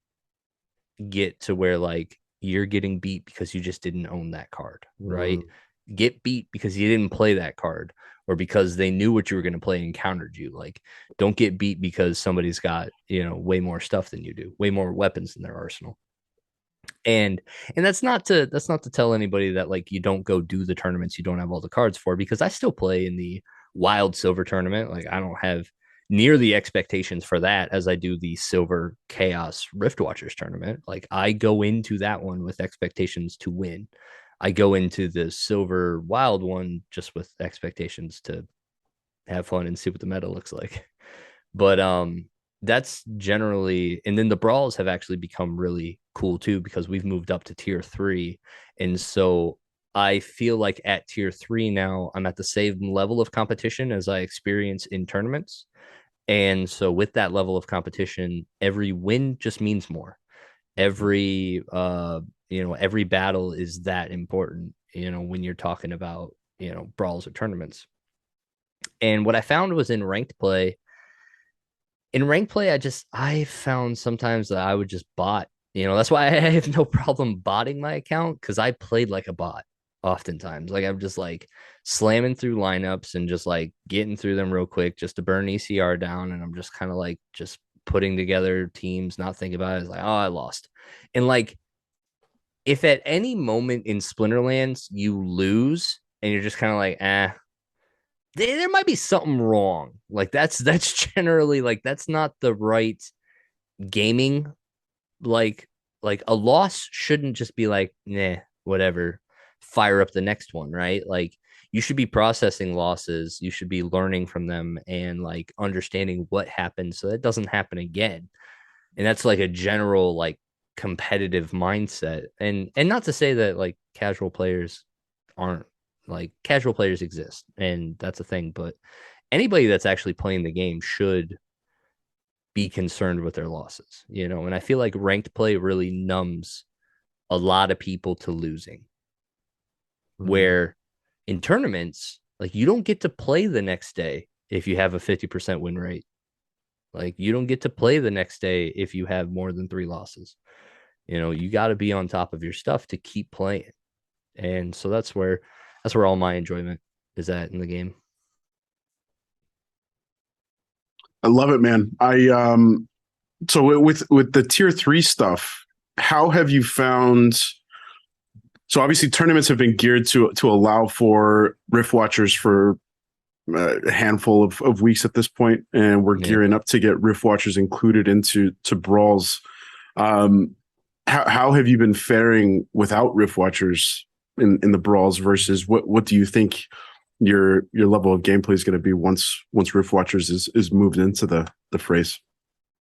get to where like you're getting beat because you just didn't own that card, right? mm, Get beat because you didn't play that card or because they knew what you were going to play and countered you. Like, don't get beat because somebody's got, way more stuff than you do, way more weapons in their arsenal. And that's not to tell anybody that like you don't go do the tournaments you don't have all the cards for because I still play in the wild silver tournament. Like I don't have near the expectations for that as I do the silver chaos rift watchers tournament. Like I go into that one with expectations to win. I go into the silver wild one just with expectations to have fun and see what the meta looks like. But that's generally, and then the brawls have actually become really cool too because we've moved up to tier 3. And so I feel like at tier 3 now I'm at the same level of competition as I experience in tournaments. And so with that level of competition, every win just means more. Every battle is that important, when you're talking about, brawls or tournaments. And what I found was in ranked play, I found sometimes that I would just bot. That's why I have no problem botting my account because I played like a bot oftentimes. Like I'm just like slamming through lineups and just like getting through them real quick just to burn ECR down. And I'm just kind of like just putting together teams, not thinking about it. It's like, oh, I lost. And like if at any moment in Splinterlands you lose and you're just kind of like, there might be something wrong. Like that's generally like that's not the right gaming. Like like a loss shouldn't just be like, nah, whatever. Fire up the next one, right? Like you should be processing losses. You should be learning from them and like understanding what happened so that doesn't happen again. And that's like a general like competitive mindset. And not to say that like casual players aren't like casual players exist and that's a thing, but anybody that's actually playing the game should be concerned with their losses, and I feel like ranked play really numbs a lot of people to losing. mm. Where in tournaments, like you don't get to play the next day if you have a 50% win rate. Like you don't get to play the next day if you have more than 3 losses. You got to be on top of your stuff to keep playing. And so that's where all my enjoyment is at in the game. I love it, man. So with the tier 3 stuff, how have you found? So obviously tournaments have been geared to allow for Rift Watchers for a handful of weeks at this point, and we're Yeah. gearing up to get Rift Watchers included into brawls. Um, how have you been faring without Rift Watchers in the brawls versus what do you think your level of gameplay is going to be once Rift Watchers is moved into the phrase?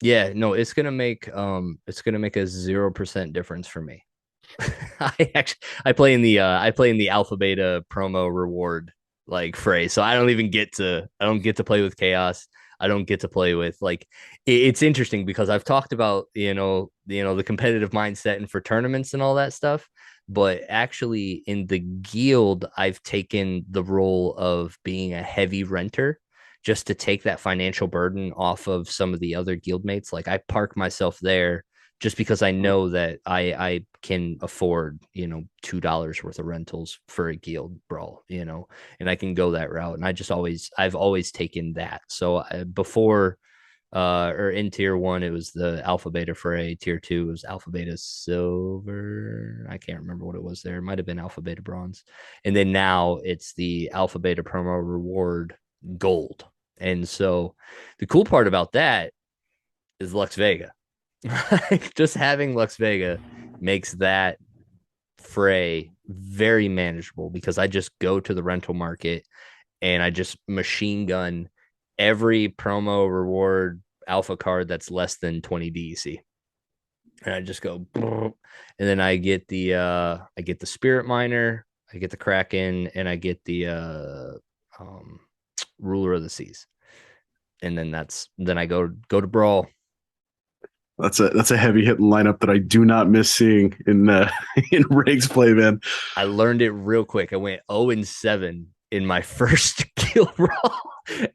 Yeah, no, it's gonna make a 0% difference for me. I play in the alpha beta promo reward like Frey. So I don't get to play with Chaos. I don't get to play with like it's interesting because I've talked about, the competitive mindset and for tournaments and all that stuff. But actually in the guild, I've taken the role of being a heavy renter just to take that financial burden off of some of the other guild mates. Like I park myself there just because I know that I can afford, $2 worth of rentals for a guild brawl, and I can go that route. And I've always taken that. So before or in tier 1 it was the alpha beta Fray, tier 2 it was alpha beta silver, I can't remember what it was there, it might have been alpha beta bronze, and then now it's the alpha beta promo reward gold. And so the cool part about that is Lux Vega. Just having Lux Vega makes that Fray very manageable because I just go to the rental market and I just machine gun every promo reward alpha card that's less than 20 DEC. And I just go, and then I get the Spirit Miner, I get the Kraken, and I get the Ruler of the Seas. And then I go to Brawl. That's a heavy hitting lineup that I do not miss seeing in in Riggs play, man. I learned it real quick. I went 0-7 in my first guild brawl,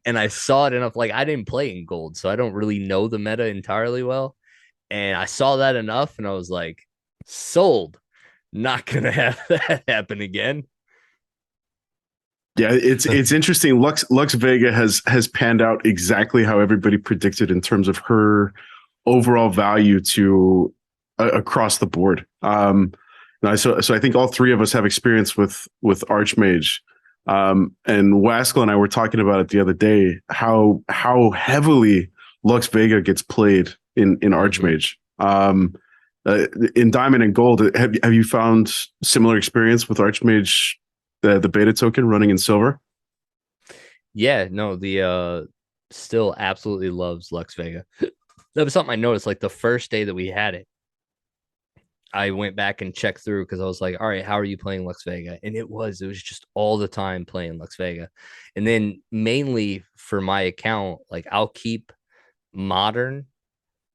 and I saw it enough. Like I didn't play in gold, so I don't really know the meta entirely well. And I saw that enough, and I was like, sold. Not gonna have that happen again. Yeah, it's interesting. Lux Vega has panned out exactly how everybody predicted in terms of her overall value to across the board. So I think all three of us have experience with Archmage. And Waskell and I were talking about it the other day, how heavily Lux Vega gets played in Archmage. In Diamond and Gold, have you found similar experience with Archmage, the beta token running in Silver? Yeah, no, the still absolutely loves Lux Vega. That was something I noticed like the first day that we had it. I went back and checked through because I was like, all right, how are you playing Lux Vega? And it was just all the time playing Lux Vega. And then mainly for my account, like I'll keep modern.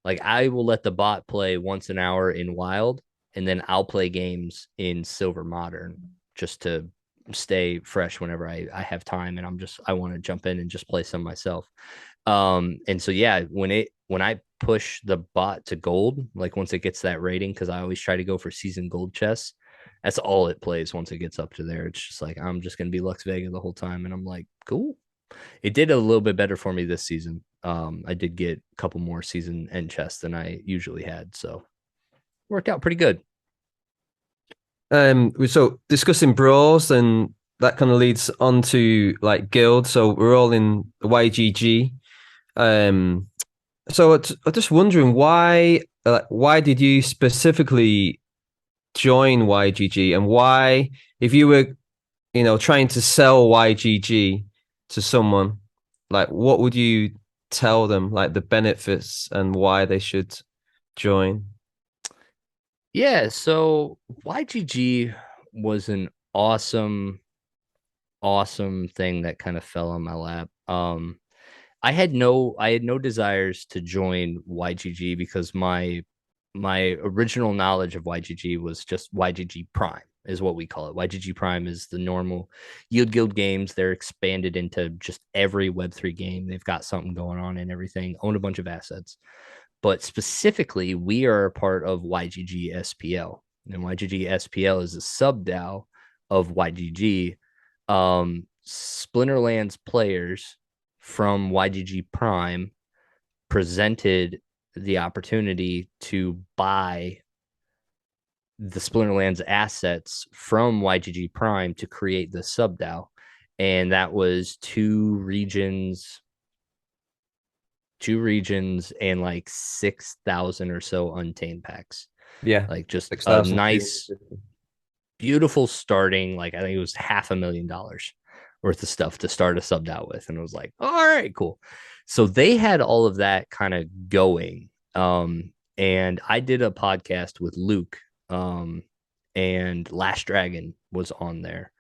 Like I will let the bot play once an hour in wild, and then I'll play games in silver modern just to stay fresh whenever I have time and I want to jump in and just play some myself. And so yeah, when I push the bot to gold, like once it gets that rating, because I always try to go for season gold chests, that's all it plays once it gets up to there. It's just like I'm just gonna be Lux Vega the whole time, and I'm like, cool. It did a little bit better for me this season. I did get a couple more season end chests than I usually had, so worked out pretty good. So discussing brawls, and that kind of leads on to like guild. So we're all in YGG. So I'm just wondering why did you specifically join YGG, and why, if you were, trying to sell YGG to someone, like what would you tell them, like the benefits and why they should join? Yeah, so YGG was an awesome, awesome thing that kind of fell on my lap. I had no desires to join YGG because my original knowledge of YGG was just YGG Prime is what we call it. YGG Prime is the normal Yield Guild games. They're expanded into just every Web3 game. They've got something going on and everything, own a bunch of assets. But specifically, we are a part of YGG SPL. And YGG SPL is a sub DAO of YGG. Splinterlands players from YGG Prime presented the opportunity to buy the Splinterlands assets from YGG Prime to create the sub DAO. And that was two regions and like 6,000 or so untamed packs. Yeah, like just 6,000. a nice, beautiful starting. Like I think it was $500,000 worth of stuff to start a sub DAO with, and it was like, all right, cool. So they had all of that kind of going. And I did a podcast with Luke, and Last Dragon was on there.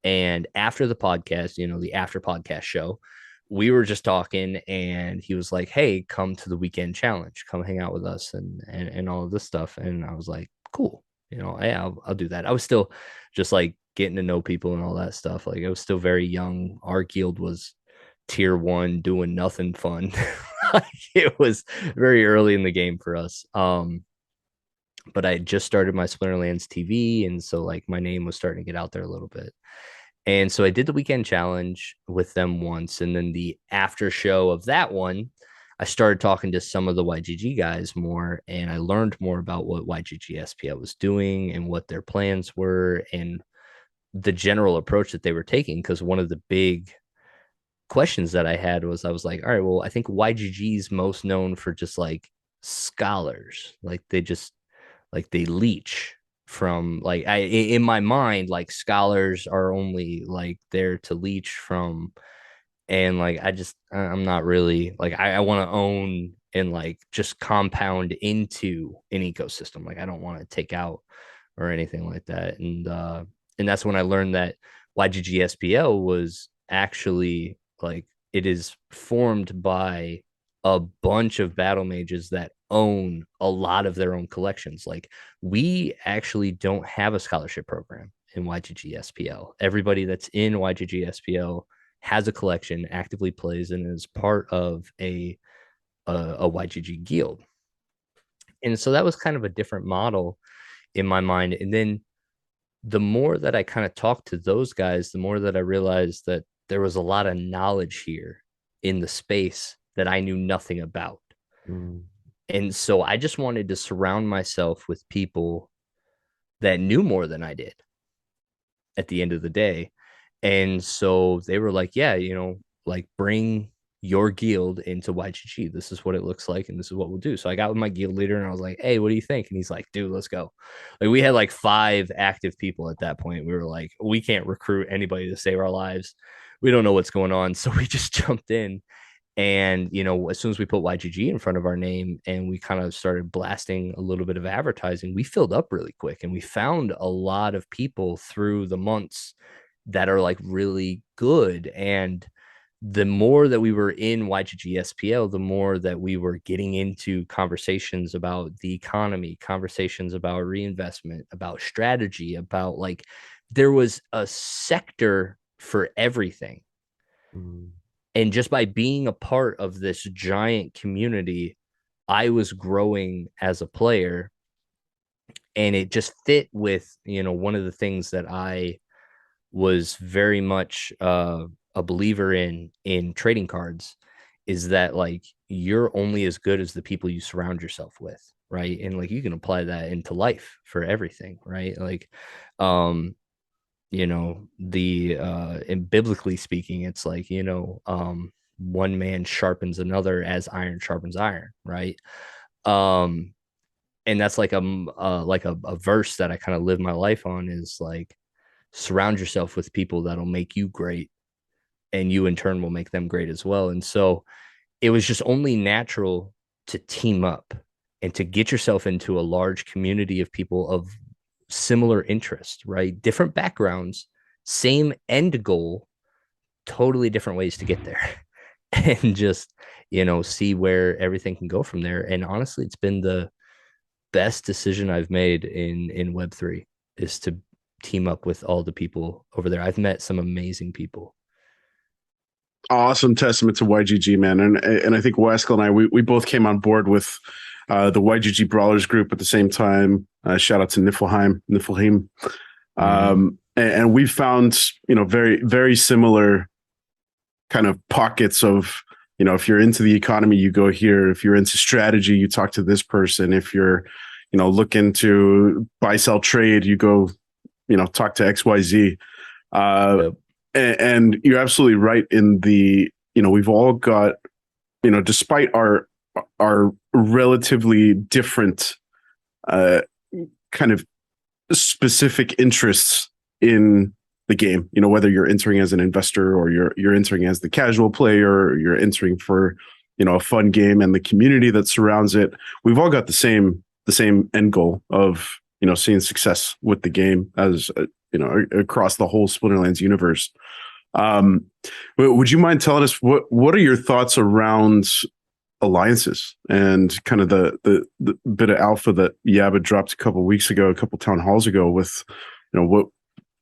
And after the podcast, the after podcast show, we were just talking, and he was like, "Hey, come to the weekend challenge, come hang out with us," and all of this stuff. And I was like, "Cool, yeah, I'll do that." I was still just like getting to know people and all that stuff. Like, I was still very young. Our guild was tier 1, doing nothing fun. Like, it was very early in the game for us. But I had just started my Splinterlands TV, and so like my name was starting to get out there a little bit. And so I did the weekend challenge with them once, and then the after show of that one, I started talking to some of the YGG guys more, and I learned more about what YGG SPL was doing and what their plans were and the general approach that they were taking. Because one of the big questions that I had was, I was like, all right, well, I think YGG is most known for just like scholars, like they leech from, like, in my mind, like scholars are only like there to leech from. And like I'm not really like, I want to own and like just compound into an ecosystem. Like, I don't want to take out or anything like that. And that's when I learned that YGG SPL was actually like, it is formed by a bunch of battle mages that own a lot of their own collections. Like, we actually don't have a scholarship program in YGG SPL. Everybody that's in YGG SPL has a collection, actively plays, and is part of a YGG guild. And so that was kind of a different model in my mind. And then the more that I kind of talked to those guys, the more that I realized that there was a lot of knowledge here in the space that I knew nothing about. Mm. And so I just wanted to surround myself with people that knew more than I did at the end of the day. And so they were like, yeah, like, bring your guild into YGG. This is what it looks like, and this is what we'll do. So I got with my guild leader, and I was like, hey, what do you think? And he's like, dude, let's go. Like, we had like 5 active people at that point. We were like, we can't recruit anybody to save our lives. We don't know what's going on. So we just jumped in. And, as soon as we put YGG in front of our name and we kind of started blasting a little bit of advertising, we filled up really quick, and we found a lot of people through the months that are like really good. And the more that we were in YGG SPL, the more that we were getting into conversations about the economy, conversations about reinvestment, about strategy, about like, there was a sector for everything. Mm. And just by being a part of this giant community, I was growing as a player. And it just fit with, one of the things that I was very much a believer in trading cards, is that like, you're only as good as the people you surround yourself with, right? And like, you can apply that into life for everything, right? Like, and biblically speaking, it's like, one man sharpens another as iron sharpens iron, right? um and that's like a verse that I kind of live my life on, is like, surround yourself with people that'll make you great, and you in turn will make them great as well. And so it was just only natural to team up and to get yourself into a large community of people of similar interest, right? Different backgrounds, same end goal, totally different ways to get there. And just, see where everything can go from there. And honestly, it's been the best decision I've made in Web3, is to team up with all the people over there. I've met some amazing people. Awesome testament to YGG, man. And I think Weskill and I, we both came on board with the YGG Brawlers group at the same time. Shout out to Niflheim. And we found, very, very similar kind of pockets of, if you're into the economy, you go here. If you're into strategy, you talk to this person. If you're, looking to buy, sell, trade, you go, talk to XYZ. Yep. And you're absolutely right in the, we've all got, despite our relatively different kind of specific interests in the game, whether you're entering as an investor or you're entering as the casual player, or you're entering for, a fun game and the community that surrounds it. We've all got the same end goal of, seeing success with the game as across the whole Splinterlands universe. But would you mind telling us what are your thoughts around alliances and kind of the bit of alpha that Yabba dropped a couple weeks ago, a couple town halls ago, with what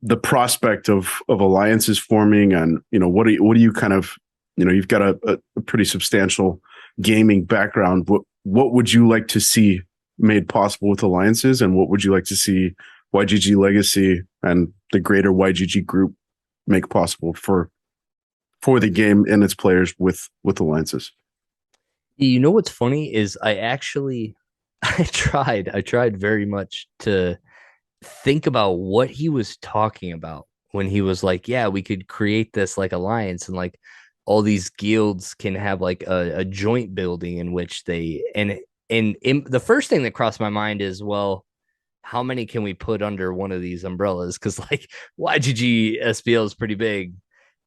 the prospect of alliances forming, and what do you kind of you've got a pretty substantial gaming background. What would you like to see made possible with alliances, and what would you like to see YGG Legacy and the greater YGG group make possible for the game and its players with alliances? You know what's funny is I tried very much to think about what he was talking about when he was like, yeah, we could create this like alliance, and like all these guilds can have like a joint building in which they and the first thing that crossed my mind is, well, how many can we put under one of these umbrellas? Because like YGG SPL is pretty big,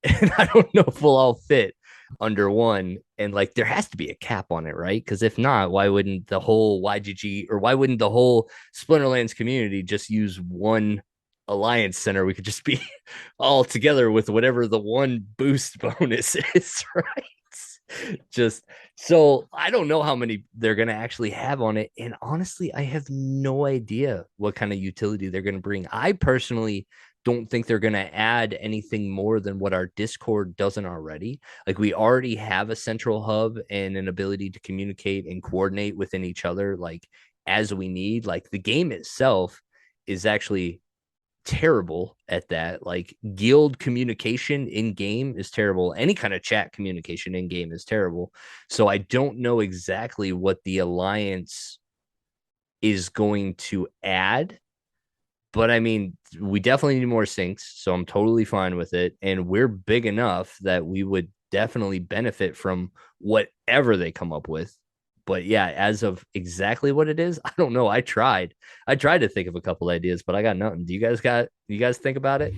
and I don't know if we'll all fit under one. And like there has to be a cap on it, right? Because if not, why wouldn't the whole YGG, or why wouldn't the whole Splinterlands community just use one alliance center? We could just be all together with whatever the one boost bonus is, right? Just so I don't know how many they're going to actually have on it. And honestly, I have no idea what kind of utility they're going to bring. I personally don't think they're going to add anything more than what our Discord doesn't already. Like we already have a central hub and an ability to communicate and coordinate within each other, like as we need. Like the game itself is actually terrible at that. Like guild communication in game is terrible. Any kind of chat communication in game is terrible. So I don't know exactly what the alliance is going to add. But I mean, we definitely need more syncs, so I'm totally fine with it. And we're big enough that we would definitely benefit from whatever they come up with. But yeah, as of exactly what it is, I don't know. I tried to think of a couple ideas, but I got nothing. You guys think about it?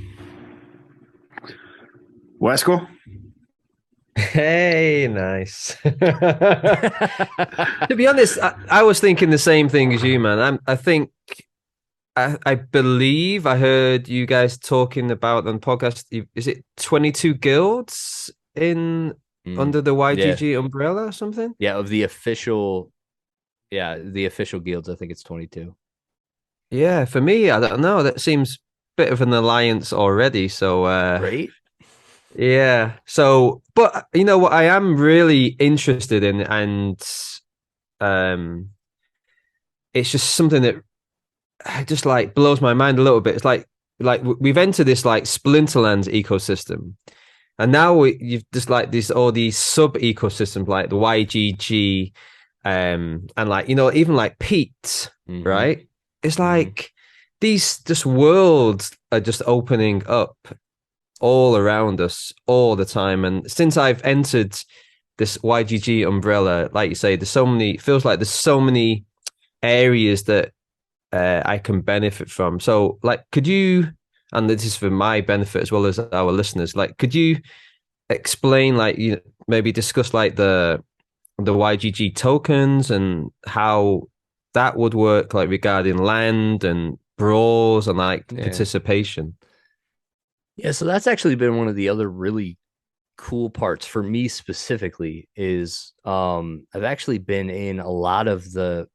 Wasco? Hey, nice. To be honest, I was thinking the same thing as you, man. I think I believe I heard you guys talking about on the podcast. Is it 22 guilds in under the Yeah. YGG umbrella or something? Yeah, of the official guilds, I think it's 22. Yeah, for me, I don't know. That seems a bit of an alliance already. So, Right? yeah. So, but you know what I am really interested in, and um, it's just something that just like blows my mind a little bit. It's like we've entered this like Splinterlands ecosystem, and now you've just like this all these sub ecosystems like the YGG, and like even like Pete, right? It's like these just worlds are just opening up all around us all the time. And since I've entered this YGG umbrella, like you say, there's so many. It feels like there's so many areas that I can benefit from. So, like, could you, and this is for my benefit as well as our listeners, like, could you explain, like, maybe discuss like the YGG tokens and how that would work, like regarding land and brawls and like participation? Yeah, so that's actually been one of the other really cool parts for me specifically is I've actually been in a lot of the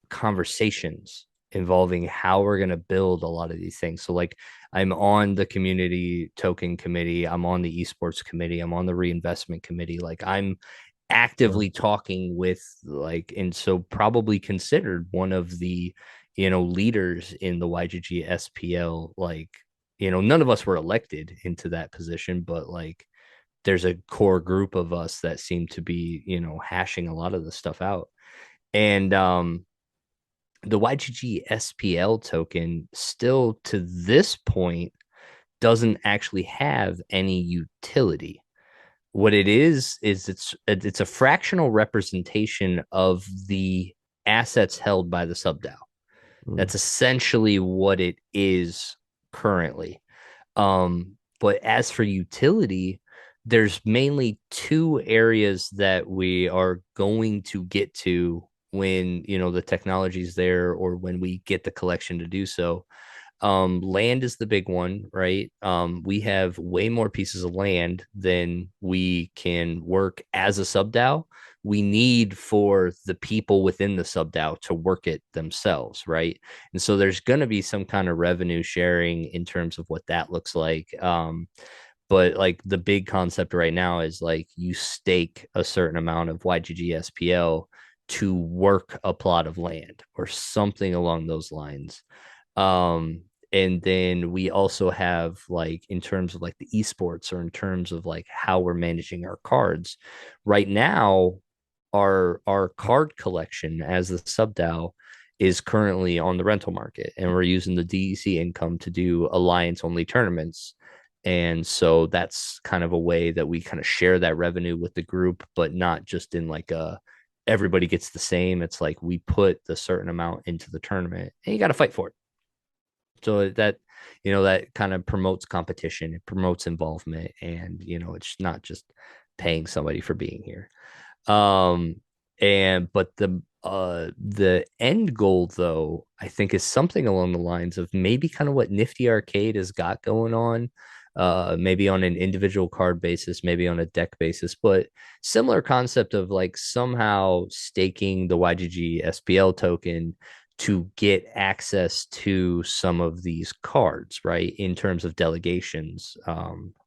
conversations involving how we're going to build a lot of these things. So like I'm on the community token committee, I'm on the esports committee, I'm on the reinvestment committee. Like I'm actively talking with like, and so probably considered one of the, leaders in the YGG SPL. Like, none of us were elected into that position, but like there's a core group of us that seem to be, hashing a lot of the stuff out. And the YGG SPL token still to this point doesn't actually have any utility. What it is it's a fractional representation of the assets held by the subDAO. That's essentially what it is currently. But as for utility, there's mainly two areas that we are going to get to when the technology's there or when we get the collection to do so. Land is the big one, right? We have way more pieces of land than we can work as a sub DAO. We need for the people within the sub DAO to work it themselves, right? And so there's going to be some kind of revenue sharing in terms of what that looks like. But like the big concept right now is like you stake a certain amount of YGG SPL to work a plot of land or something along those lines. Um, and then we also have like in terms of like the esports or in terms of like how we're managing our cards right now, our card collection as the sub DAO is currently on the rental market, and we're using the DEC income to do alliance only tournaments. And so that's kind of a way that we kind of share that revenue with the group, but not just in like a everybody gets the same. It's like we put the certain amount into the tournament and you got to fight for it. So that, that kind of promotes competition, it promotes involvement, and it's not just paying somebody for being here. um but the end goal though, I think, is something along the lines of maybe kind of what Nifty Arcade has got going on, maybe on an individual card basis, maybe on a deck basis, but similar concept of like somehow staking the YGG SPL token to get access to some of these cards, right? In terms of delegations,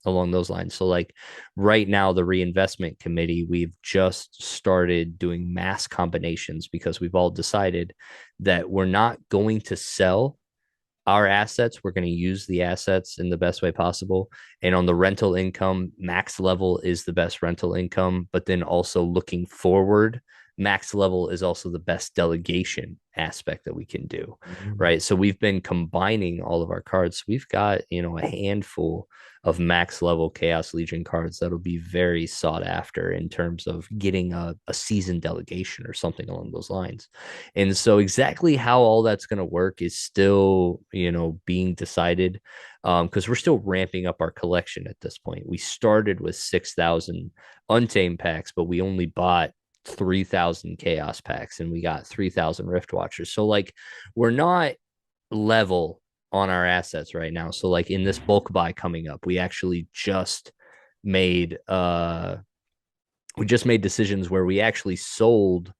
along those lines. So, like right now, the reinvestment committee, we've just started doing mass combinations because we've all decided that we're not going to sell our assets. We're going to use the assets in the best way possible. And on the rental income, max level is the best rental income. But then also looking forward, max level is also the best delegation aspect that we can do. Mm. Right. So we've been combining all of our cards. We've got, a handful of max level Chaos Legion cards that'll be very sought after in terms of getting a season delegation or something along those lines. And so exactly how all that's going to work is still, being decided, because we're still ramping up our collection at this point. We started with 6,000 Untamed packs, but we only bought 3,000 Chaos packs and we got 3,000 Rift Watchers. So like we're not level on our assets right now. So like in this bulk buy coming up, made uh we just made decisions where we actually sold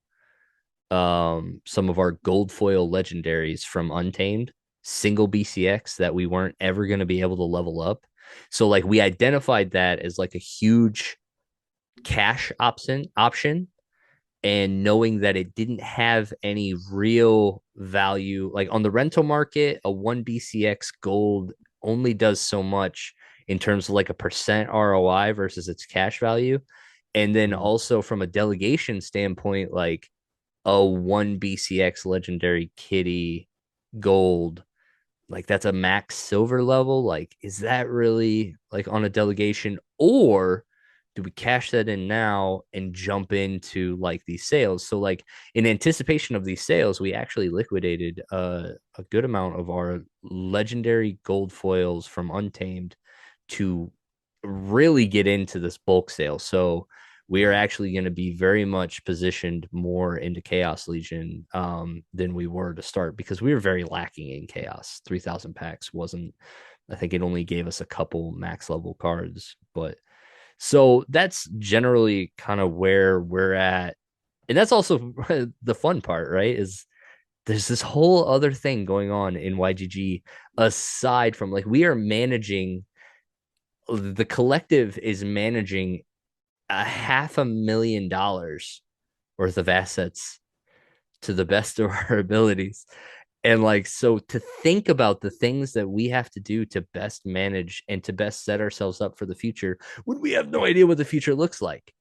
some of our gold foil legendaries from Untamed single BCX that we weren't ever going to be able to level up. So like we identified that as like a huge cash option, and knowing that it didn't have any real value, like on the rental market, a 1 BCX gold only does so much in terms of like a percent ROI versus its cash value. And then also from a delegation standpoint, like a 1 BCX legendary kitty gold, like that's a max silver level. Like, is that really like on a delegation, or do we cash that in now and jump into like these sales? So, like in anticipation of these sales, we actually liquidated a good amount of our legendary gold foils from Untamed to really get into this bulk sale. So we are actually going to be very much positioned more into Chaos Legion, than we were to start, because we were very lacking in Chaos. 3,000 packs wasn't, I think it only gave us a couple max level cards. But so that's generally kind of where we're at. And that's also the fun part, right? Is there's this whole other thing going on in YGG aside from like we are managing, the collective is managing a $500,000 worth of assets to the best of our abilities. And like, so to think about the things that we have to do to best manage and to best set ourselves up for the future when we have no idea what the future looks like.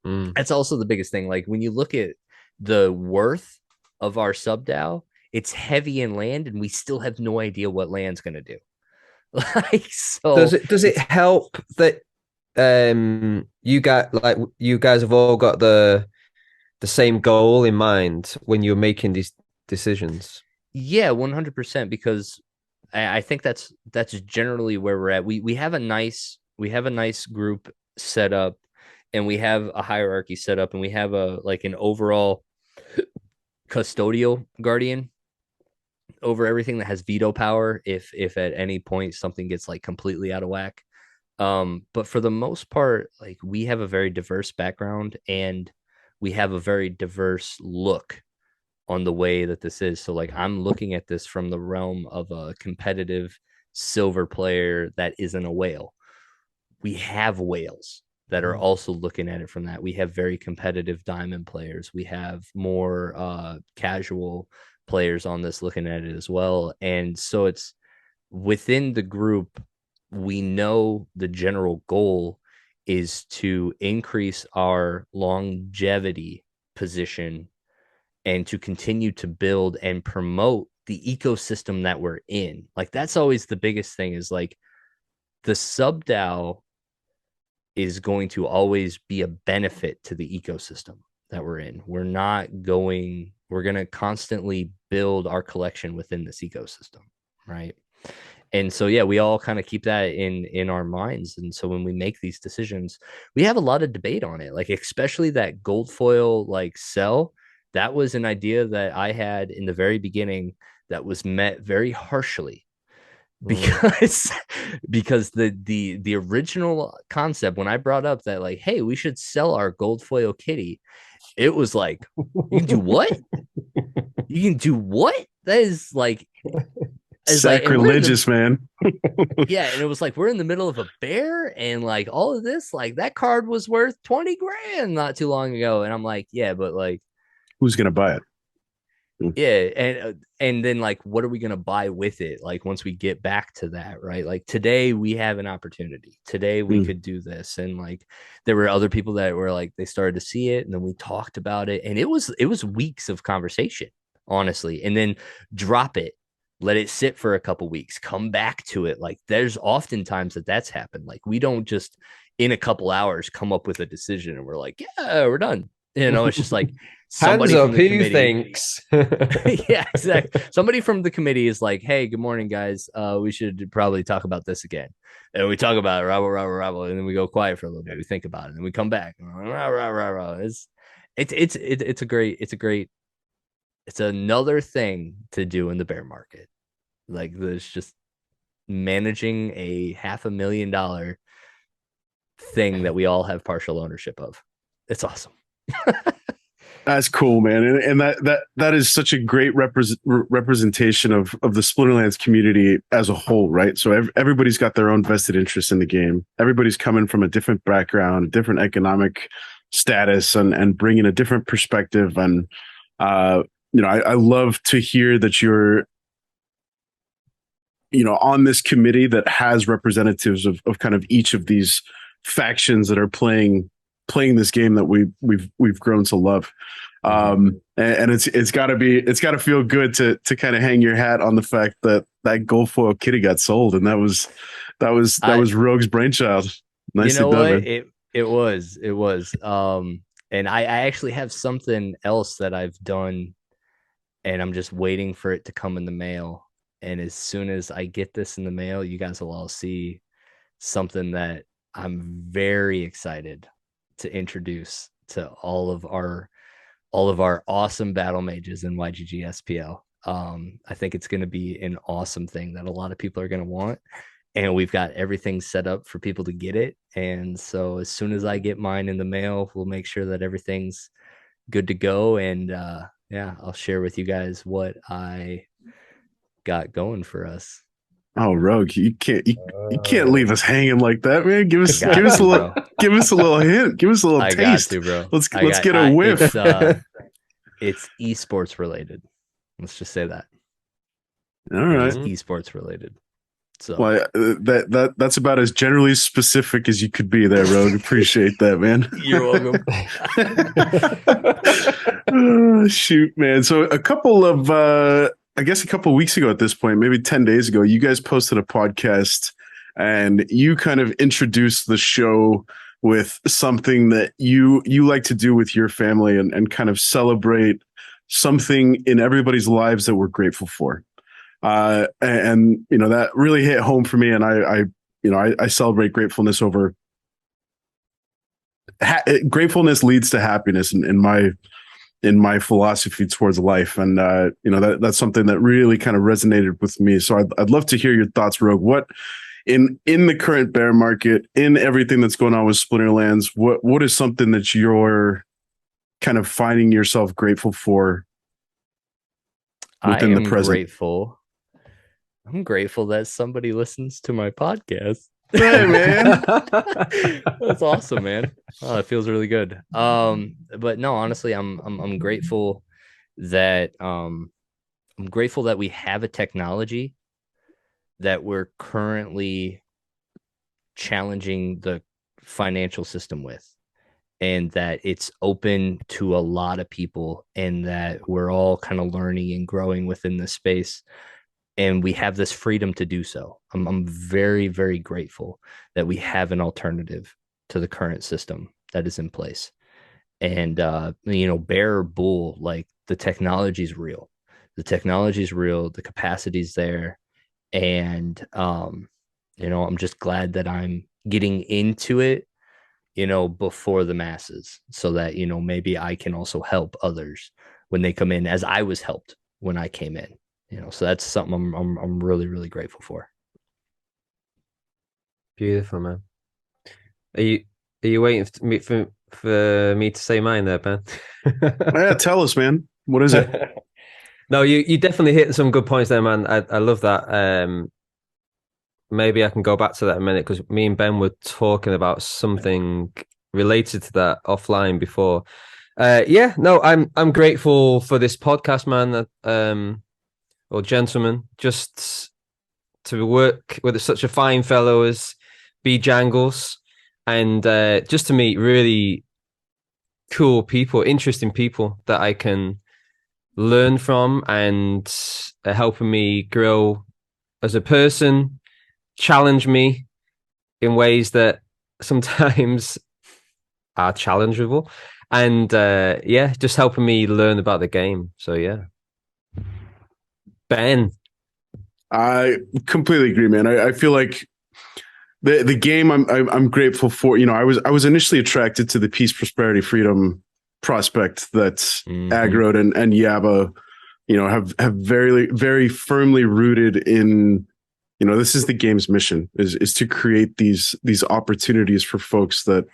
Mm. That's also the biggest thing. Like when you look at the worth of our sub DAO, it's heavy in land and we still have no idea what land's going to do. Like, Does so it it's, help that you guys have all got the same goal in mind when you're making these decisions? yeah, 100%, because I think that's generally where we're at. We have a nice group set up, and we have a hierarchy set up, and we have a like an overall custodial guardian. over everything that has veto power if at any point something gets like completely out of whack. But for the most part, like we have a very diverse background and we have a very diverse look on the way that this is. So like I'm looking at this from the realm of a competitive silver player that isn't a whale. We have whales that are also looking at it from that. We have very competitive diamond players. We have more casual players on this looking at it as well. And so it's within the group, we know the general goal is to increase our longevity position and to continue to build and promote the ecosystem that we're in. Like that's always the biggest thing is like the sub DAO is going to always be a benefit to the ecosystem that we're in. We're going to constantly build our collection within this ecosystem, right? And so yeah, we all kind of keep that in our minds. And so when we make these decisions, we have a lot of debate on it, like especially that gold foil like sell. That was an idea that I had in the very beginning that was met very harshly because because the original concept when I brought up that like, hey, we should sell our gold foil kitty, it was like, you can do what? You can do what? That is like sacrilegious, man. Yeah, and it was like we're in the middle of a bear and like all of this, like that card was worth 20 grand not too long ago. And I'm like, yeah, but like who's gonna buy it? Yeah, and then like what are we going to buy with it like once we get back to that, right? Like today we have an opportunity. Today we could do this, and like there were other people that were like they started to see it and then we talked about it, and it was weeks of conversation, honestly. And then drop it, let it sit for a couple weeks, come back to it. Like there's oftentimes that's happened. Like we don't just in a couple hours come up with a decision and we're like, yeah, we're done. You know, it's just like somebody Hands up, from the who committee thinks? Yeah, exactly. Somebody from the committee is like, hey, good morning, guys. We should probably talk about this again. And we talk about it, rabble, and then we go quiet for a little bit. We think about it, and we come back. It's another thing to do in the bear market. Like there's just managing a $500,000 thing that we all have partial ownership of. It's awesome. That's cool, man, and that is such a great representation of the Splinterlands community as a whole, right? So everybody's got their own vested interest in the game. Everybody's coming from a different background, different economic status, and bringing a different perspective. And I love to hear that you're on this committee that has representatives of kind of each of these factions that are playing this game that we've grown to love. And it's got to feel good to kind of hang your hat on the fact that gold foil kitty got sold, and that was Rogue's brainchild. Nice, you know done, what? It was and I actually have something else that I've done, and I'm just waiting for it to come in the mail. And as soon as I get this in the mail, you guys will all see something that I'm very excited to introduce to all of our awesome battle mages in YGG SPL. I think it's going to be an awesome thing that a lot of people are going to want, and we've got everything set up for people to get it. And so as soon as I get mine in the mail, we'll make sure that everything's good to go. And yeah, I'll share with you guys what I got going for us. Oh, Rogue, you can't leave us hanging like that, man. Give us a little hint. Give us a little taste. I got to, bro. Let's get a whiff. It's esports related. Let's just say that. All right. It's esports related. So well, that's about as generally specific as you could be there, Rogue. Appreciate that, man. You're welcome. Shoot, man. So a couple of I guess a couple of weeks ago at this point, maybe 10 days ago, you guys posted a podcast and you kind of introduced the show with something that you like to do with your family and kind of celebrate something in everybody's lives that we're grateful for. And that really hit home for me. And I celebrate gratefulness over gratefulness leads to happiness in my in my philosophy towards life. And, that's something that really kind of resonated with me. So I'd love to hear your thoughts, Rogue. What in the current bear market, in everything that's going on with Splinterlands, what is something that you're kind of finding yourself grateful for within the present? I'm grateful that somebody listens to my podcast. Hey, man. That's awesome, man. Oh, it feels really good. But no, honestly, I'm grateful that we have a technology that we're currently challenging the financial system with, and that it's open to a lot of people, and that we're all kind of learning and growing within this space, and we have this freedom to do so. I'm very, very grateful that we have an alternative to the current system that is in place. And bear or bull, like, the technology is real. The capacity's there. And I'm just glad that I'm getting into it, before the masses, so that maybe I can also help others when they come in, as I was helped when I came in. So that's something I'm really, really grateful for. Beautiful, man. Are you waiting for me to say mine there, Ben? Yeah, tell us, man. What is it? No, you definitely hit some good points there, man. I love that. Maybe I can go back to that in a minute, because me and Ben were talking about something related to that offline before. I'm grateful for this podcast, man. Or gentleman, just to work with such a fine fellow as B Jangles, and just to meet really cool people, interesting people that I can learn from, and helping me grow as a person, challenge me in ways that sometimes are challengeable, and just helping me learn about the game. So yeah. Ben. I completely agree, man. I feel like the game I'm grateful for. I was initially attracted to the peace, prosperity, freedom prospect that Aggroed and Yaba, have very, very firmly rooted in, this is the game's mission, is to create these opportunities for folks that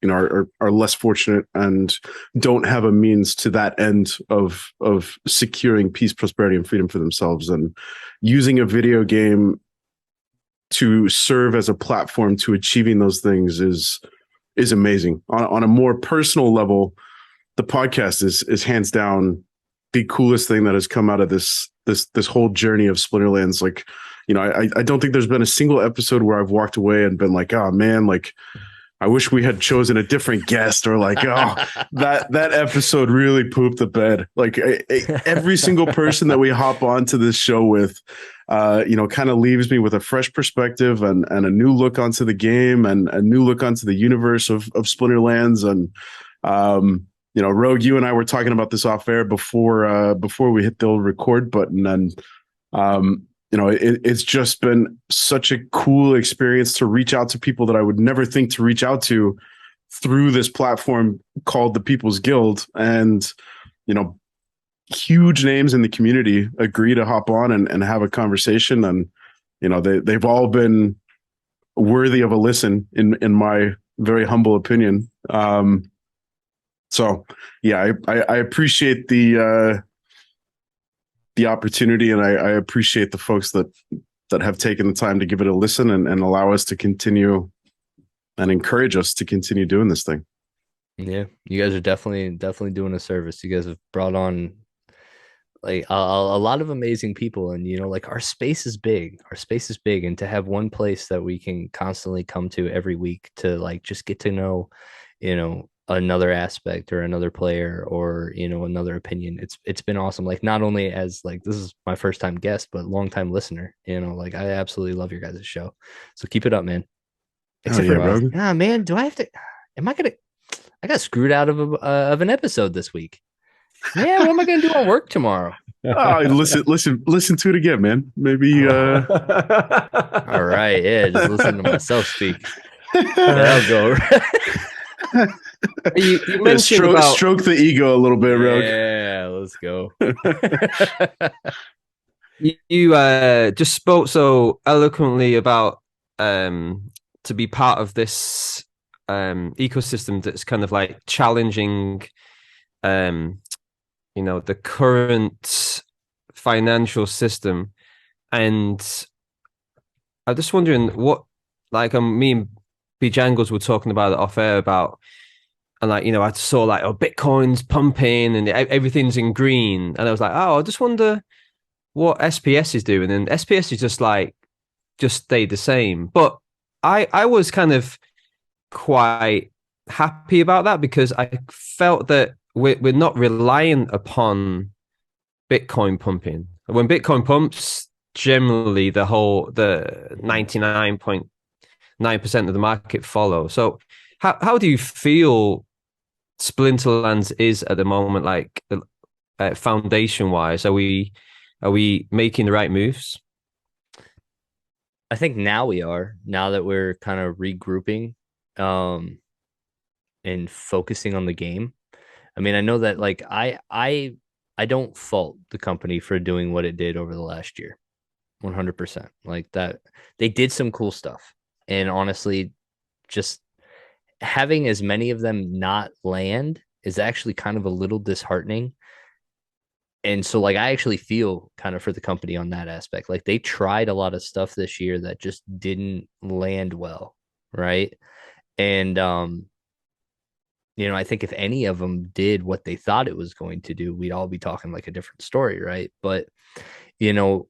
are less fortunate and don't have a means to that end of securing peace, prosperity, and freedom for themselves, and using a video game to serve as a platform to achieving those things is amazing. On a more personal level, the podcast is hands down the coolest thing that has come out of this whole journey of Splinterlands. Like, I don't think there's been a single episode where I've walked away and been like, oh man, like, I wish we had chosen a different guest, or like, oh, that episode really pooped the bed. Like, every single person that we hop onto this show with, kind of leaves me with a fresh perspective and a new look onto the game, and a new look onto the universe of Splinterlands. And, Rogue, you and I were talking about this off air before we hit the old record button. And, it's just been such a cool experience to reach out to people that I would never think to reach out to through this platform called the People's Guild. And, huge names in the community agree to hop on and have a conversation. And, they've all been worthy of a listen, in my very humble opinion. So yeah, I appreciate the opportunity, and I appreciate the folks that have taken the time to give it a listen and allow us to continue and encourage us to continue doing this thing. Yeah, you guys are definitely doing a service. You guys have brought on like a lot of amazing people, and like, our space is big, and to have one place that we can constantly come to every week to, like, just get to know another aspect or another player or another opinion. It's been awesome. Like, not only as, like, this is my first time guest, but long time listener. Like, I absolutely love your guys' show. So keep it up, man. Except for man, do I have to? I got screwed out of an episode this week. Yeah, what am I gonna do on work tomorrow? Listen to it again, man. Maybe. All right, yeah, just listen to myself speak. That'll go. You Yeah, mentioned about stroke the ego a little bit, Rogue. Yeah, let's go. you just spoke so eloquently about to be part of this ecosystem that's kind of like challenging um the current financial system. And I'm just wondering what, like, me and B Jangles were talking about it off air about, and like, I saw like, oh, Bitcoin's pumping and everything's in green. And I was like, oh, I just wonder what SPS is doing. And SPS is just stayed the same. But I was kind of quite happy about that because I felt that we're not reliant upon Bitcoin pumping. When Bitcoin pumps, generally the 99.9% of the market follow. So how do you feel Splinterlands is at the moment, like foundation wise? Are we making the right moves? I think now we are, now that we're kind of regrouping um and focusing on the game. I mean, I know that like I don't fault the company for doing what it did over the last year. 100%. Like that they did some cool stuff. And honestly, just having as many of them not land is actually kind of a little disheartening. And so like I actually feel kind of for the company on that aspect. Like they tried a lot of stuff this year that just didn't land well, right? And I think if any of them did what they thought it was going to do, we'd all be talking like a different story, right? But you know,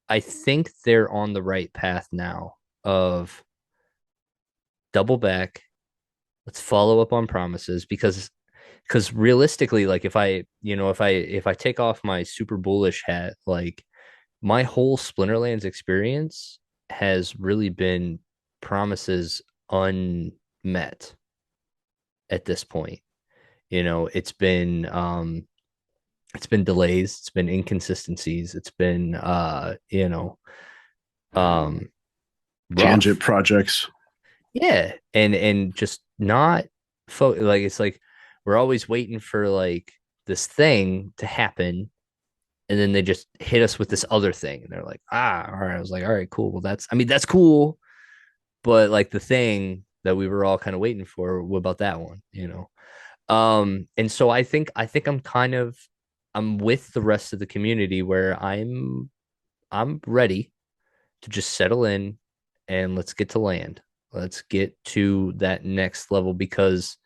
I think they're on the right path now of double back. Let's follow up on promises because realistically, like if I take off my super bullish hat, like my whole Splinterlands experience has really been promises unmet at this point. It's been delays, it's been inconsistencies, it's been um Tangent rough. projects. Yeah, and just not like it's like we're always waiting for like this thing to happen, and then they just hit us with this other thing, and they're like, all right. I was like, all right, cool. Well, that's cool, but like the thing that we were all kind of waiting for, what about that one? And so I think I'm with the rest of the community where I'm ready to just settle in and let's get to land. Let's get to that next level because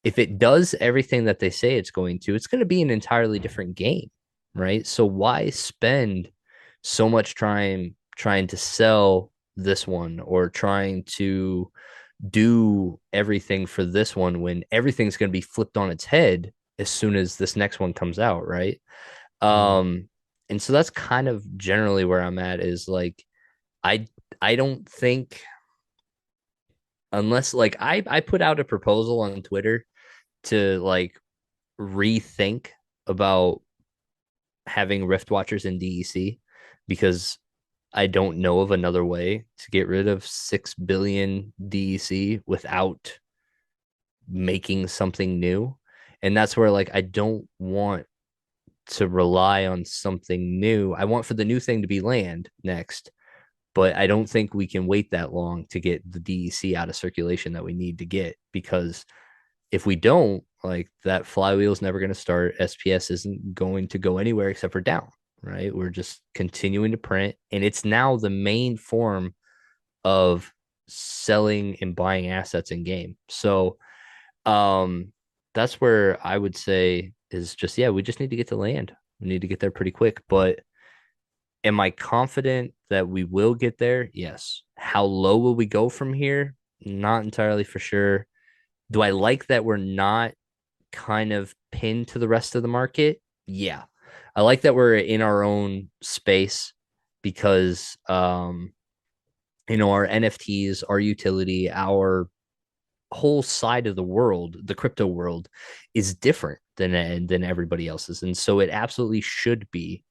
if it does everything that they say it's going to be an entirely different game, right? So why spend so much time trying to sell this one or trying to do everything for this one when everything's going to be flipped on its head as soon as this next one comes out, right? Um, and so that's kind of generally where I'm at is like I I don't think unless like I put out a proposal on Twitter to like rethink about having Rift Watchers in DEC because I don't know of another way to get rid of 6 billion DEC without making something new. And that's where like I don't want to rely on something new. I want for the new thing to be land next, but I don't think we can wait that long to get the DEC out of circulation that we need to get because if we don't, like that flywheel is never going to start. SPS isn't going to go anywhere except for down, right? We're just continuing to print, and it's now the main form of selling and buying assets in game. So, that's where I would say is just yeah, we just need to get to land. We need to get there pretty quick. But am I confident that we will get there? Yes. How low will we go from here? Not entirely for sure. Do I like that we're not kind of pinned to the rest of the market? Yeah. I like that we're in our own space because our NFTs, our utility, our whole side of the world, the crypto world is different than everybody else's. And so it absolutely should be,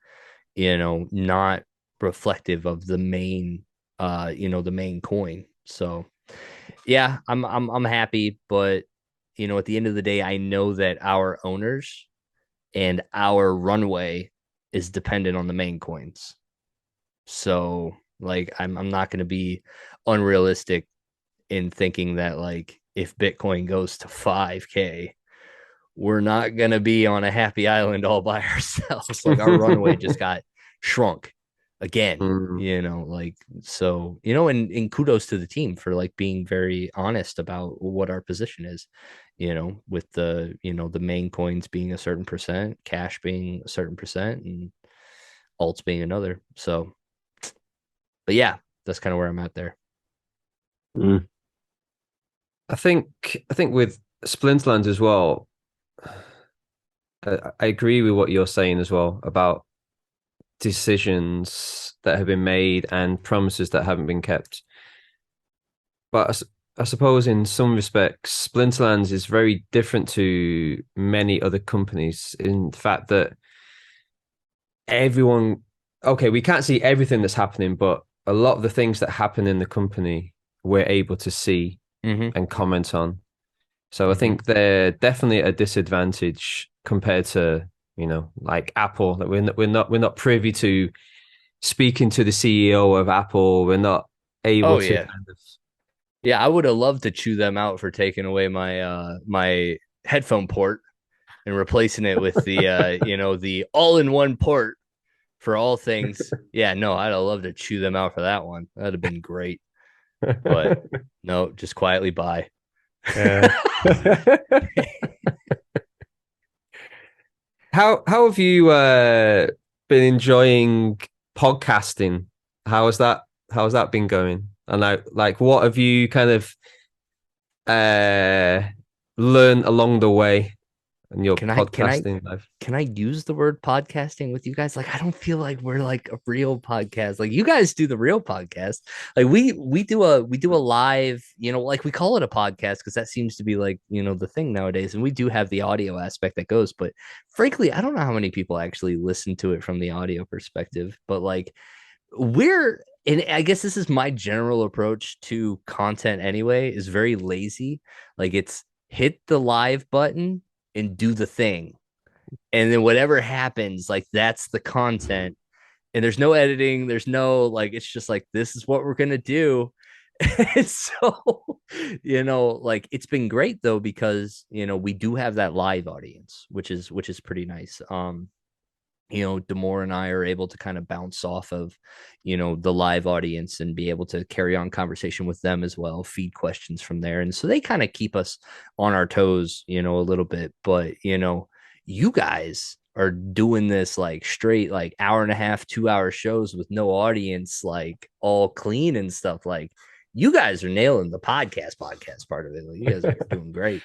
not reflective of the main the main coin. So yeah, I'm happy, but at the end of the day, I know that our owners and our runway is dependent on the main coins. So like I'm not going to be unrealistic in thinking that like if Bitcoin goes to 5K, we're not going to be on a happy island all by ourselves. Like our runway just got shrunk again, Mm. like so, and kudos to the team for like being very honest about what our position is, with the main coins being a certain percent, cash being a certain percent, and alts being another. So, but yeah, that's kind of where I'm at there. Mm. I think with Splinterlands as well, I agree with what you're saying as well about decisions that have been made and promises that haven't been kept. But I suppose in some respects, Splinterlands is very different to many other companies in the fact that everyone, okay, we can't see everything that's happening, but a lot of the things that happen in the company we're able to see Mm-hmm. and comment on. So I Mm-hmm. think they're definitely at a disadvantage compared to, like Apple, that we're not privy to speaking to the CEO of Apple. We're not able Oh to yeah. kind of. Yeah, I would have loved to chew them out for taking away my headphone port and replacing it with the all-in-one port for all things. Yeah, no, I'd have loved to chew them out for that one. That'd have been great. But no, just quietly buy. Yeah. How have you been enjoying podcasting? How has that been going? And like what have you kind of uh learned along the way in your Can I can I podcasting life? can I use the word podcasting with you guys? Like, I don't feel like we're like a real podcast. Like, you guys do the real podcast. Like, we do a live, like we call it a podcast because that seems to be like the thing nowadays. And we do have the audio aspect that goes, but frankly, I don't know how many people actually listen to it from the audio perspective. But like, and I guess this is my general approach to content anyway, is very lazy. Like, it's hit the live button and do the thing, and then whatever happens, like that's the content, and there's no editing, there's no like, it's just like this is what we're gonna do. And so like it's been great though, because we do have that live audience, which is pretty nice. Demore and I are able to kind of bounce off of, the live audience and be able to carry on conversation with them as well, feed questions from there. And so they kind of keep us on our toes, a little bit. But, you guys are doing this like straight, like hour and a half, 2 hour shows with no audience, like all clean and stuff. Like, you guys are nailing the podcast part of it. Like, you guys are doing great.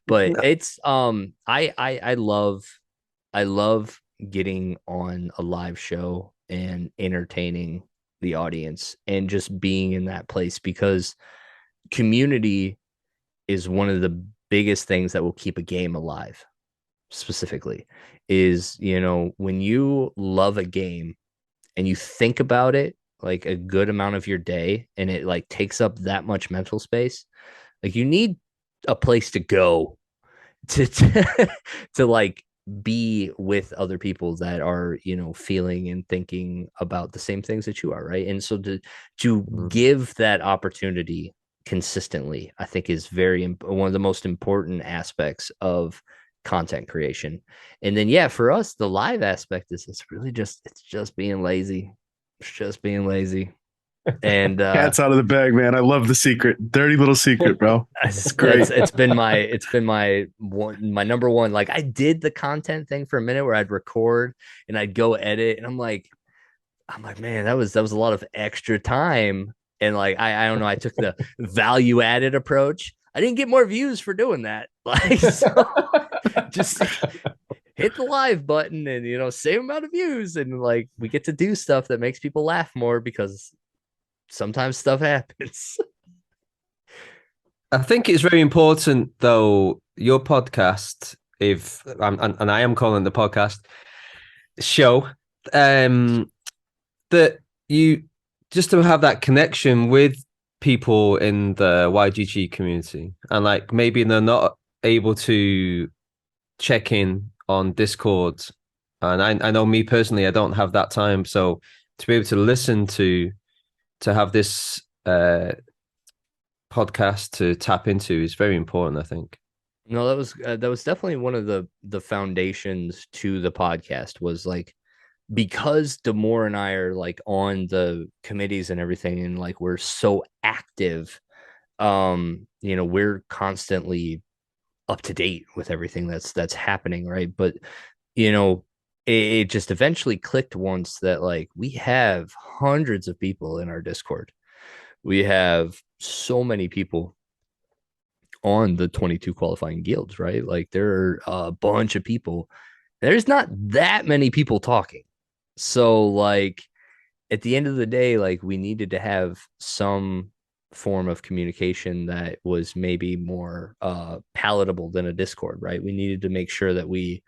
But it's I love getting on a live show and entertaining the audience and just being in that place, because community is one of the biggest things that will keep a game alive. Specifically, is when you love a game and you think about it like a good amount of your day, and it like takes up that much mental space, like you need a place to go to like be with other people that are feeling and thinking about the same things that you are, right? And so to give that opportunity consistently, I think is one of the most important aspects of content creation. And then yeah, for us, the live aspect is it's just being lazy. It's just being lazy. And Cat's out of the bag, man. I love the secret. Dirty little secret, bro. It's great. it's been my number one. Like, I did the content thing for a minute where I'd record and I'd go edit, and I'm like, man, that was a lot of extra time. And like, I don't know, I took the value added approach. I didn't get more views for doing that. Like, so just hit the live button and same amount of views, and like we get to do stuff that makes people laugh more, because sometimes stuff happens. I think it's very important, though, your podcast, if and I am calling the podcast show, that you just to have that connection with people in the YGG community, and like maybe they're not able to check in on Discord. And I know me personally, I don't have that time. So to be able to listen to have this podcast to tap into is very important, I think. No, that was definitely one of the foundations to the podcast was like because Damore and I are like on the committees and everything and like we're so active, we're constantly up to date with everything that's happening, right? But you know, it just eventually clicked once that like we have hundreds of people in our Discord. We have so many people on the 22 qualifying guilds, right? Like there are a bunch of people. There's not that many people talking. So like at the end of the day, like we needed to have some form of communication that was maybe more palatable than a Discord, right? We needed to make sure that we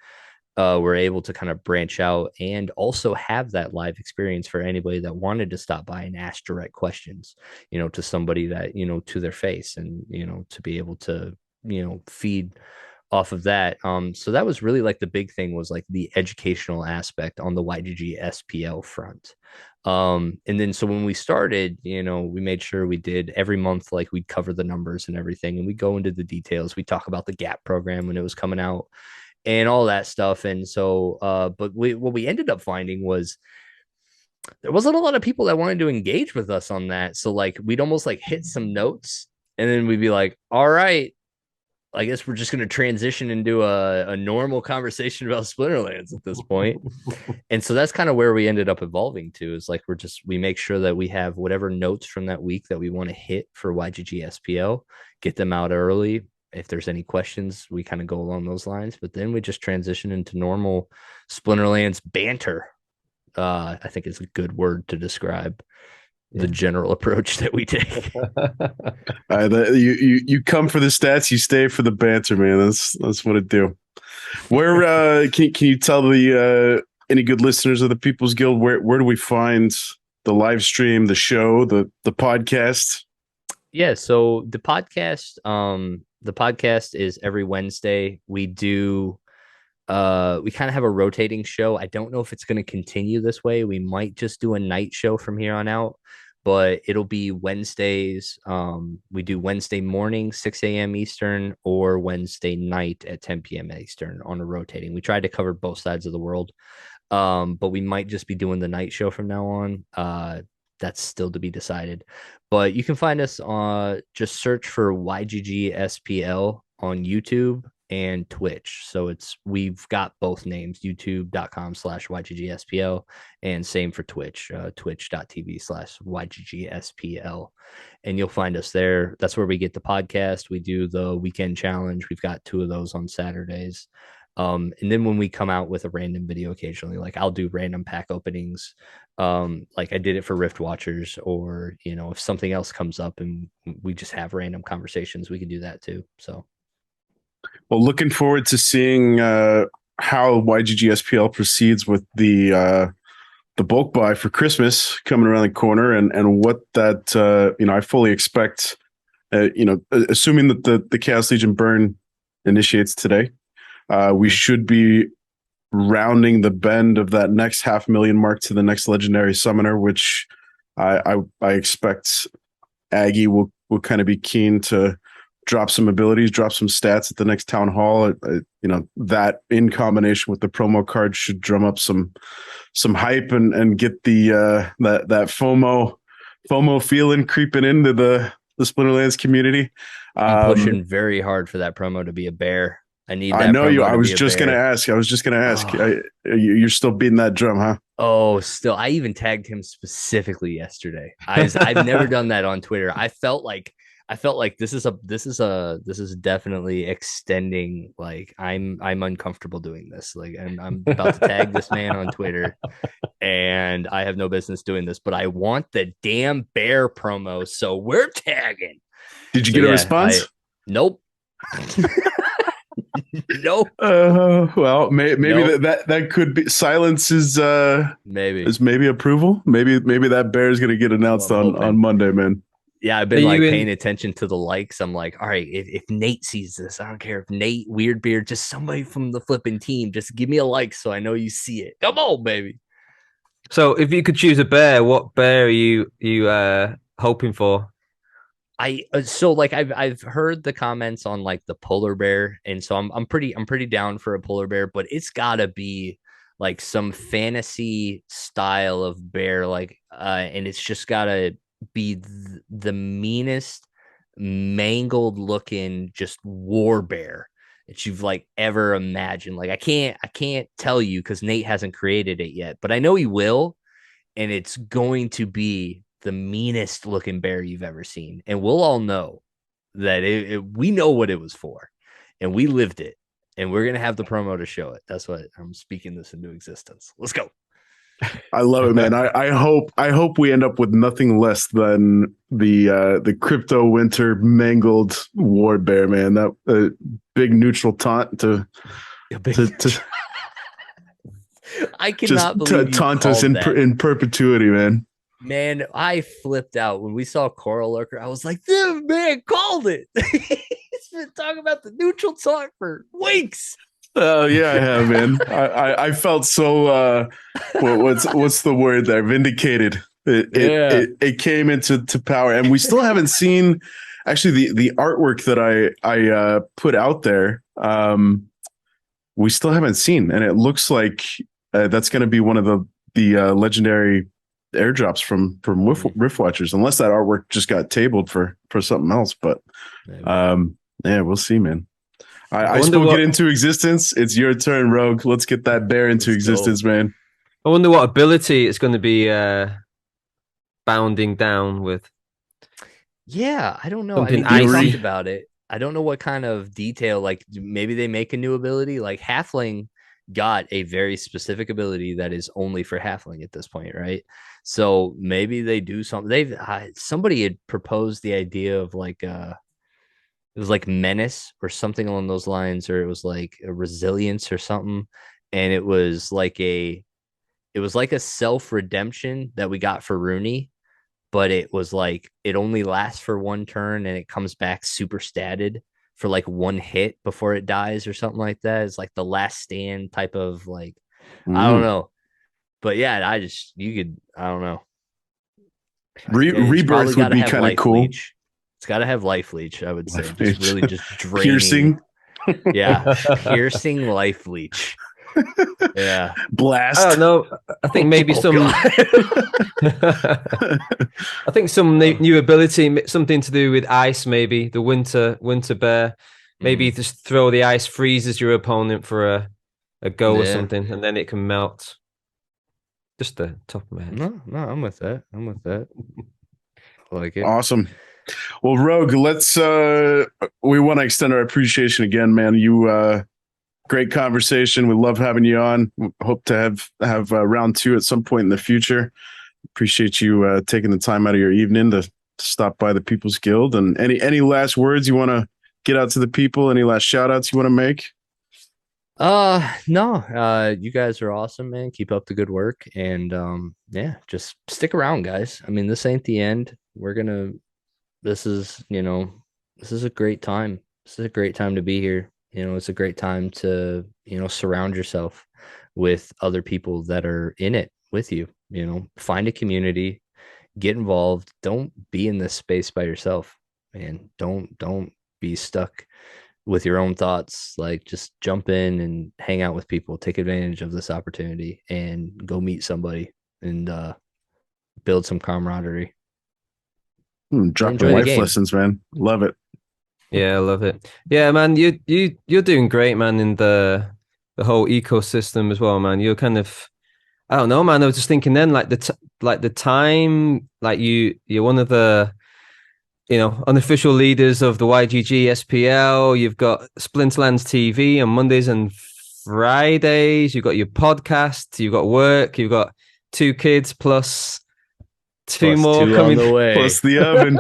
were able to kind of branch out and also have that live experience for anybody that wanted to stop by and ask direct questions, to somebody that, to their face and, to be able to, feed off of that. So that was really like the big thing was like the educational aspect on the YGG SPL front. And then so when we started, we made sure we did every month, like we'd cover the numbers and everything, and we go into the details. We talk about the GAP program when it was coming out and all that stuff. And so, but what we ended up finding was there wasn't a lot of people that wanted to engage with us on that. So like we'd almost like hit some notes and then we'd be like, all right, I guess we're just going to transition into a normal conversation about Splinterlands at this point. And so that's kind of where we ended up evolving to is like, we make sure that we have whatever notes from that week that we want to hit for YGG SPL, get them out early. If there's any questions, we kind of go along those lines, but then we just transition into normal Splinterlands banter. I think it's a good word to describe the general approach that we take. You come for the stats, you stay for the banter, man. That's what it do. Where can you tell the any good listeners of the People's Guild where do we find the live stream, the show, the podcast? Yeah, so the podcast is every Wednesday. We do we kind of have a rotating show. I don't know if it's going to continue this way. We might just do a night show from here on out, but it'll be Wednesdays. We do Wednesday morning, 6 a.m. Eastern, or Wednesday night at 10 p.m. Eastern on a rotating. We tried to cover both sides of the world, but we might just be doing the night show from now on. That's still to be decided. But you can find us just search for YGG SPL on YouTube and Twitch. So we've got both names, youtube.com/YGGSPL and same for Twitch, twitch.tv/YGGSPL. And you'll find us there. That's where we get the podcast. We do the weekend challenge. We've got 2 of those on Saturdays. And then when we come out with a random video occasionally, like I'll do random pack openings. Like I did it for Rift Watchers, or, if something else comes up and we just have random conversations, we can do that too. So. Well, looking forward to seeing how YGG SPL proceeds with the bulk buy for Christmas coming around the corner, and what that I fully expect. Assuming that the Chaos Legion burn initiates today, we should be rounding the bend of that next 500,000 mark to the next legendary summoner, which I expect Aggie will kind of be keen to drop some abilities, drop some stats at the next town hall. That in combination with the promo card should drum up some hype and get the that FOMO feeling creeping into the Splinterlands community. I'm pushing very hard for that promo to be a bear. I know you. I was just gonna ask. Oh. You're still beating that drum, huh? Oh, still. I even tagged him specifically yesterday. I've never done that on Twitter. I felt like this is definitely extending. Like I'm uncomfortable doing this. Like I'm about to tag this man on Twitter, and I have no business doing this. But I want the damn bear promo, so we're tagging. Did you get a response? Nope. Nope. Well, maybe nope. that could be silence is maybe approval. Maybe that bear is going to get announced on Monday, man. Yeah, I've Are been you like in? paying attention to the likes. I'm like, all right, if Nate sees this, I don't care if Nate, Weird Beard, just somebody from the flipping team, just give me a like so I know you see it. Come on, baby. So if you could choose a bear, what bear are you hoping for? I so like I've heard the comments on like the polar bear, and so I'm pretty down for a polar bear, but it's gotta be like some fantasy style of bear, like and it's just gotta be the meanest, mangled looking, just war bear that you've like ever imagined. Like I can't tell you because Nate hasn't created it yet, but I know he will, and it's going to be the meanest looking bear you've ever seen. And we'll all know that we know what it was for, and we lived it, and we're gonna have the promo to show it. That's what I'm speaking this into existence. Let's go. I love it, man. I hope we end up with nothing less than the crypto winter mangled war bear, man. That big neutral taunt to I just cannot believe you taunt us called that. in perpetuity, man. Man, I flipped out when we saw Coral Lurker. I was like, this man called it. He's been talking about the neutral taunt for weeks. Oh yeah, I have, man. I felt so what's the word there? Vindicated. It came into power, and we still haven't seen actually the artwork that I put out there. We still haven't seen, and it looks like that's going to be one of the legendary airdrops from Rift Watchers, unless that artwork just got tabled for something else. But yeah, we'll see, man. I spoke it into existence. It's your turn, Rogue. Let's get that bear into existence, man. I wonder what ability it's going to be bounding down with. Yeah, I don't know. Something I mean, we icy. talked about it. I don't know what kind of detail, like maybe they make a new ability. Like Halfling got a very specific ability that is only for Halfling at this point, right? So maybe they do something. Somebody had proposed the idea of like it was like menace or something along those lines, or it was like a resilience or something, and it was like a self redemption that we got for Rooney, but it was like it only lasts for one turn and it comes back super statted for like one hit before it dies or something like that. It's like the last stand type of like I don't know. But yeah, I don't know. Rebirth would be kind of cool. Leech. It's got to have life leech, I would say. Life just leech. really just draining. Piercing. Yeah, piercing life leech. Yeah. Blast. I don't know. I think maybe some. I think some new ability, something to do with ice. Maybe the winter bear. Maybe just throw the ice, freezes your opponent for a go or something, and then it can melt. Just the top of my head. No, I'm with that. I like it. Awesome. Well, Rogue, let's we want to extend our appreciation again, man. You great conversation. We love having you on. Hope to have round 2 at some point in the future. Appreciate you taking the time out of your evening to stop by the People's Guild. And any last words you want to get out to the people? Any last shout outs you want to make? No. You guys are awesome, man. Keep up the good work, and yeah, just stick around, guys. I mean, this ain't the end. This is a great time. This is a great time to be here. It's a great time to, surround yourself with other people that are in it with you. Find a community, get involved. Don't be in this space by yourself, man. Don't be stuck with your own thoughts. Like, just jump in and hang out with people. Take advantage of this opportunity and go meet somebody and build some camaraderie. Dropping life lessons, man. Love it. Yeah, I love it. Yeah, man, you're doing great, man, in the whole ecosystem as well, man. You're kind of, I don't know, man. I was just thinking then, like the time, like you're one of the, unofficial leaders of the YGG SPL. You've got Splinterlands TV on Mondays and Fridays. You've got your podcast. You've got work. You've got 2 kids plus 2 more coming the way. Plus the oven.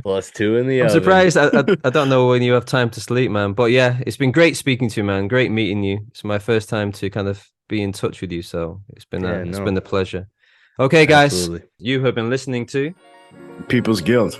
Plus 2 in the oven. I'm surprised. I don't know when you have time to sleep, man. But yeah, it's been great speaking to you, man. Great meeting you. It's my first time to kind of be in touch with you, so it's been a pleasure. Okay, guys, you have been listening to People's Guild.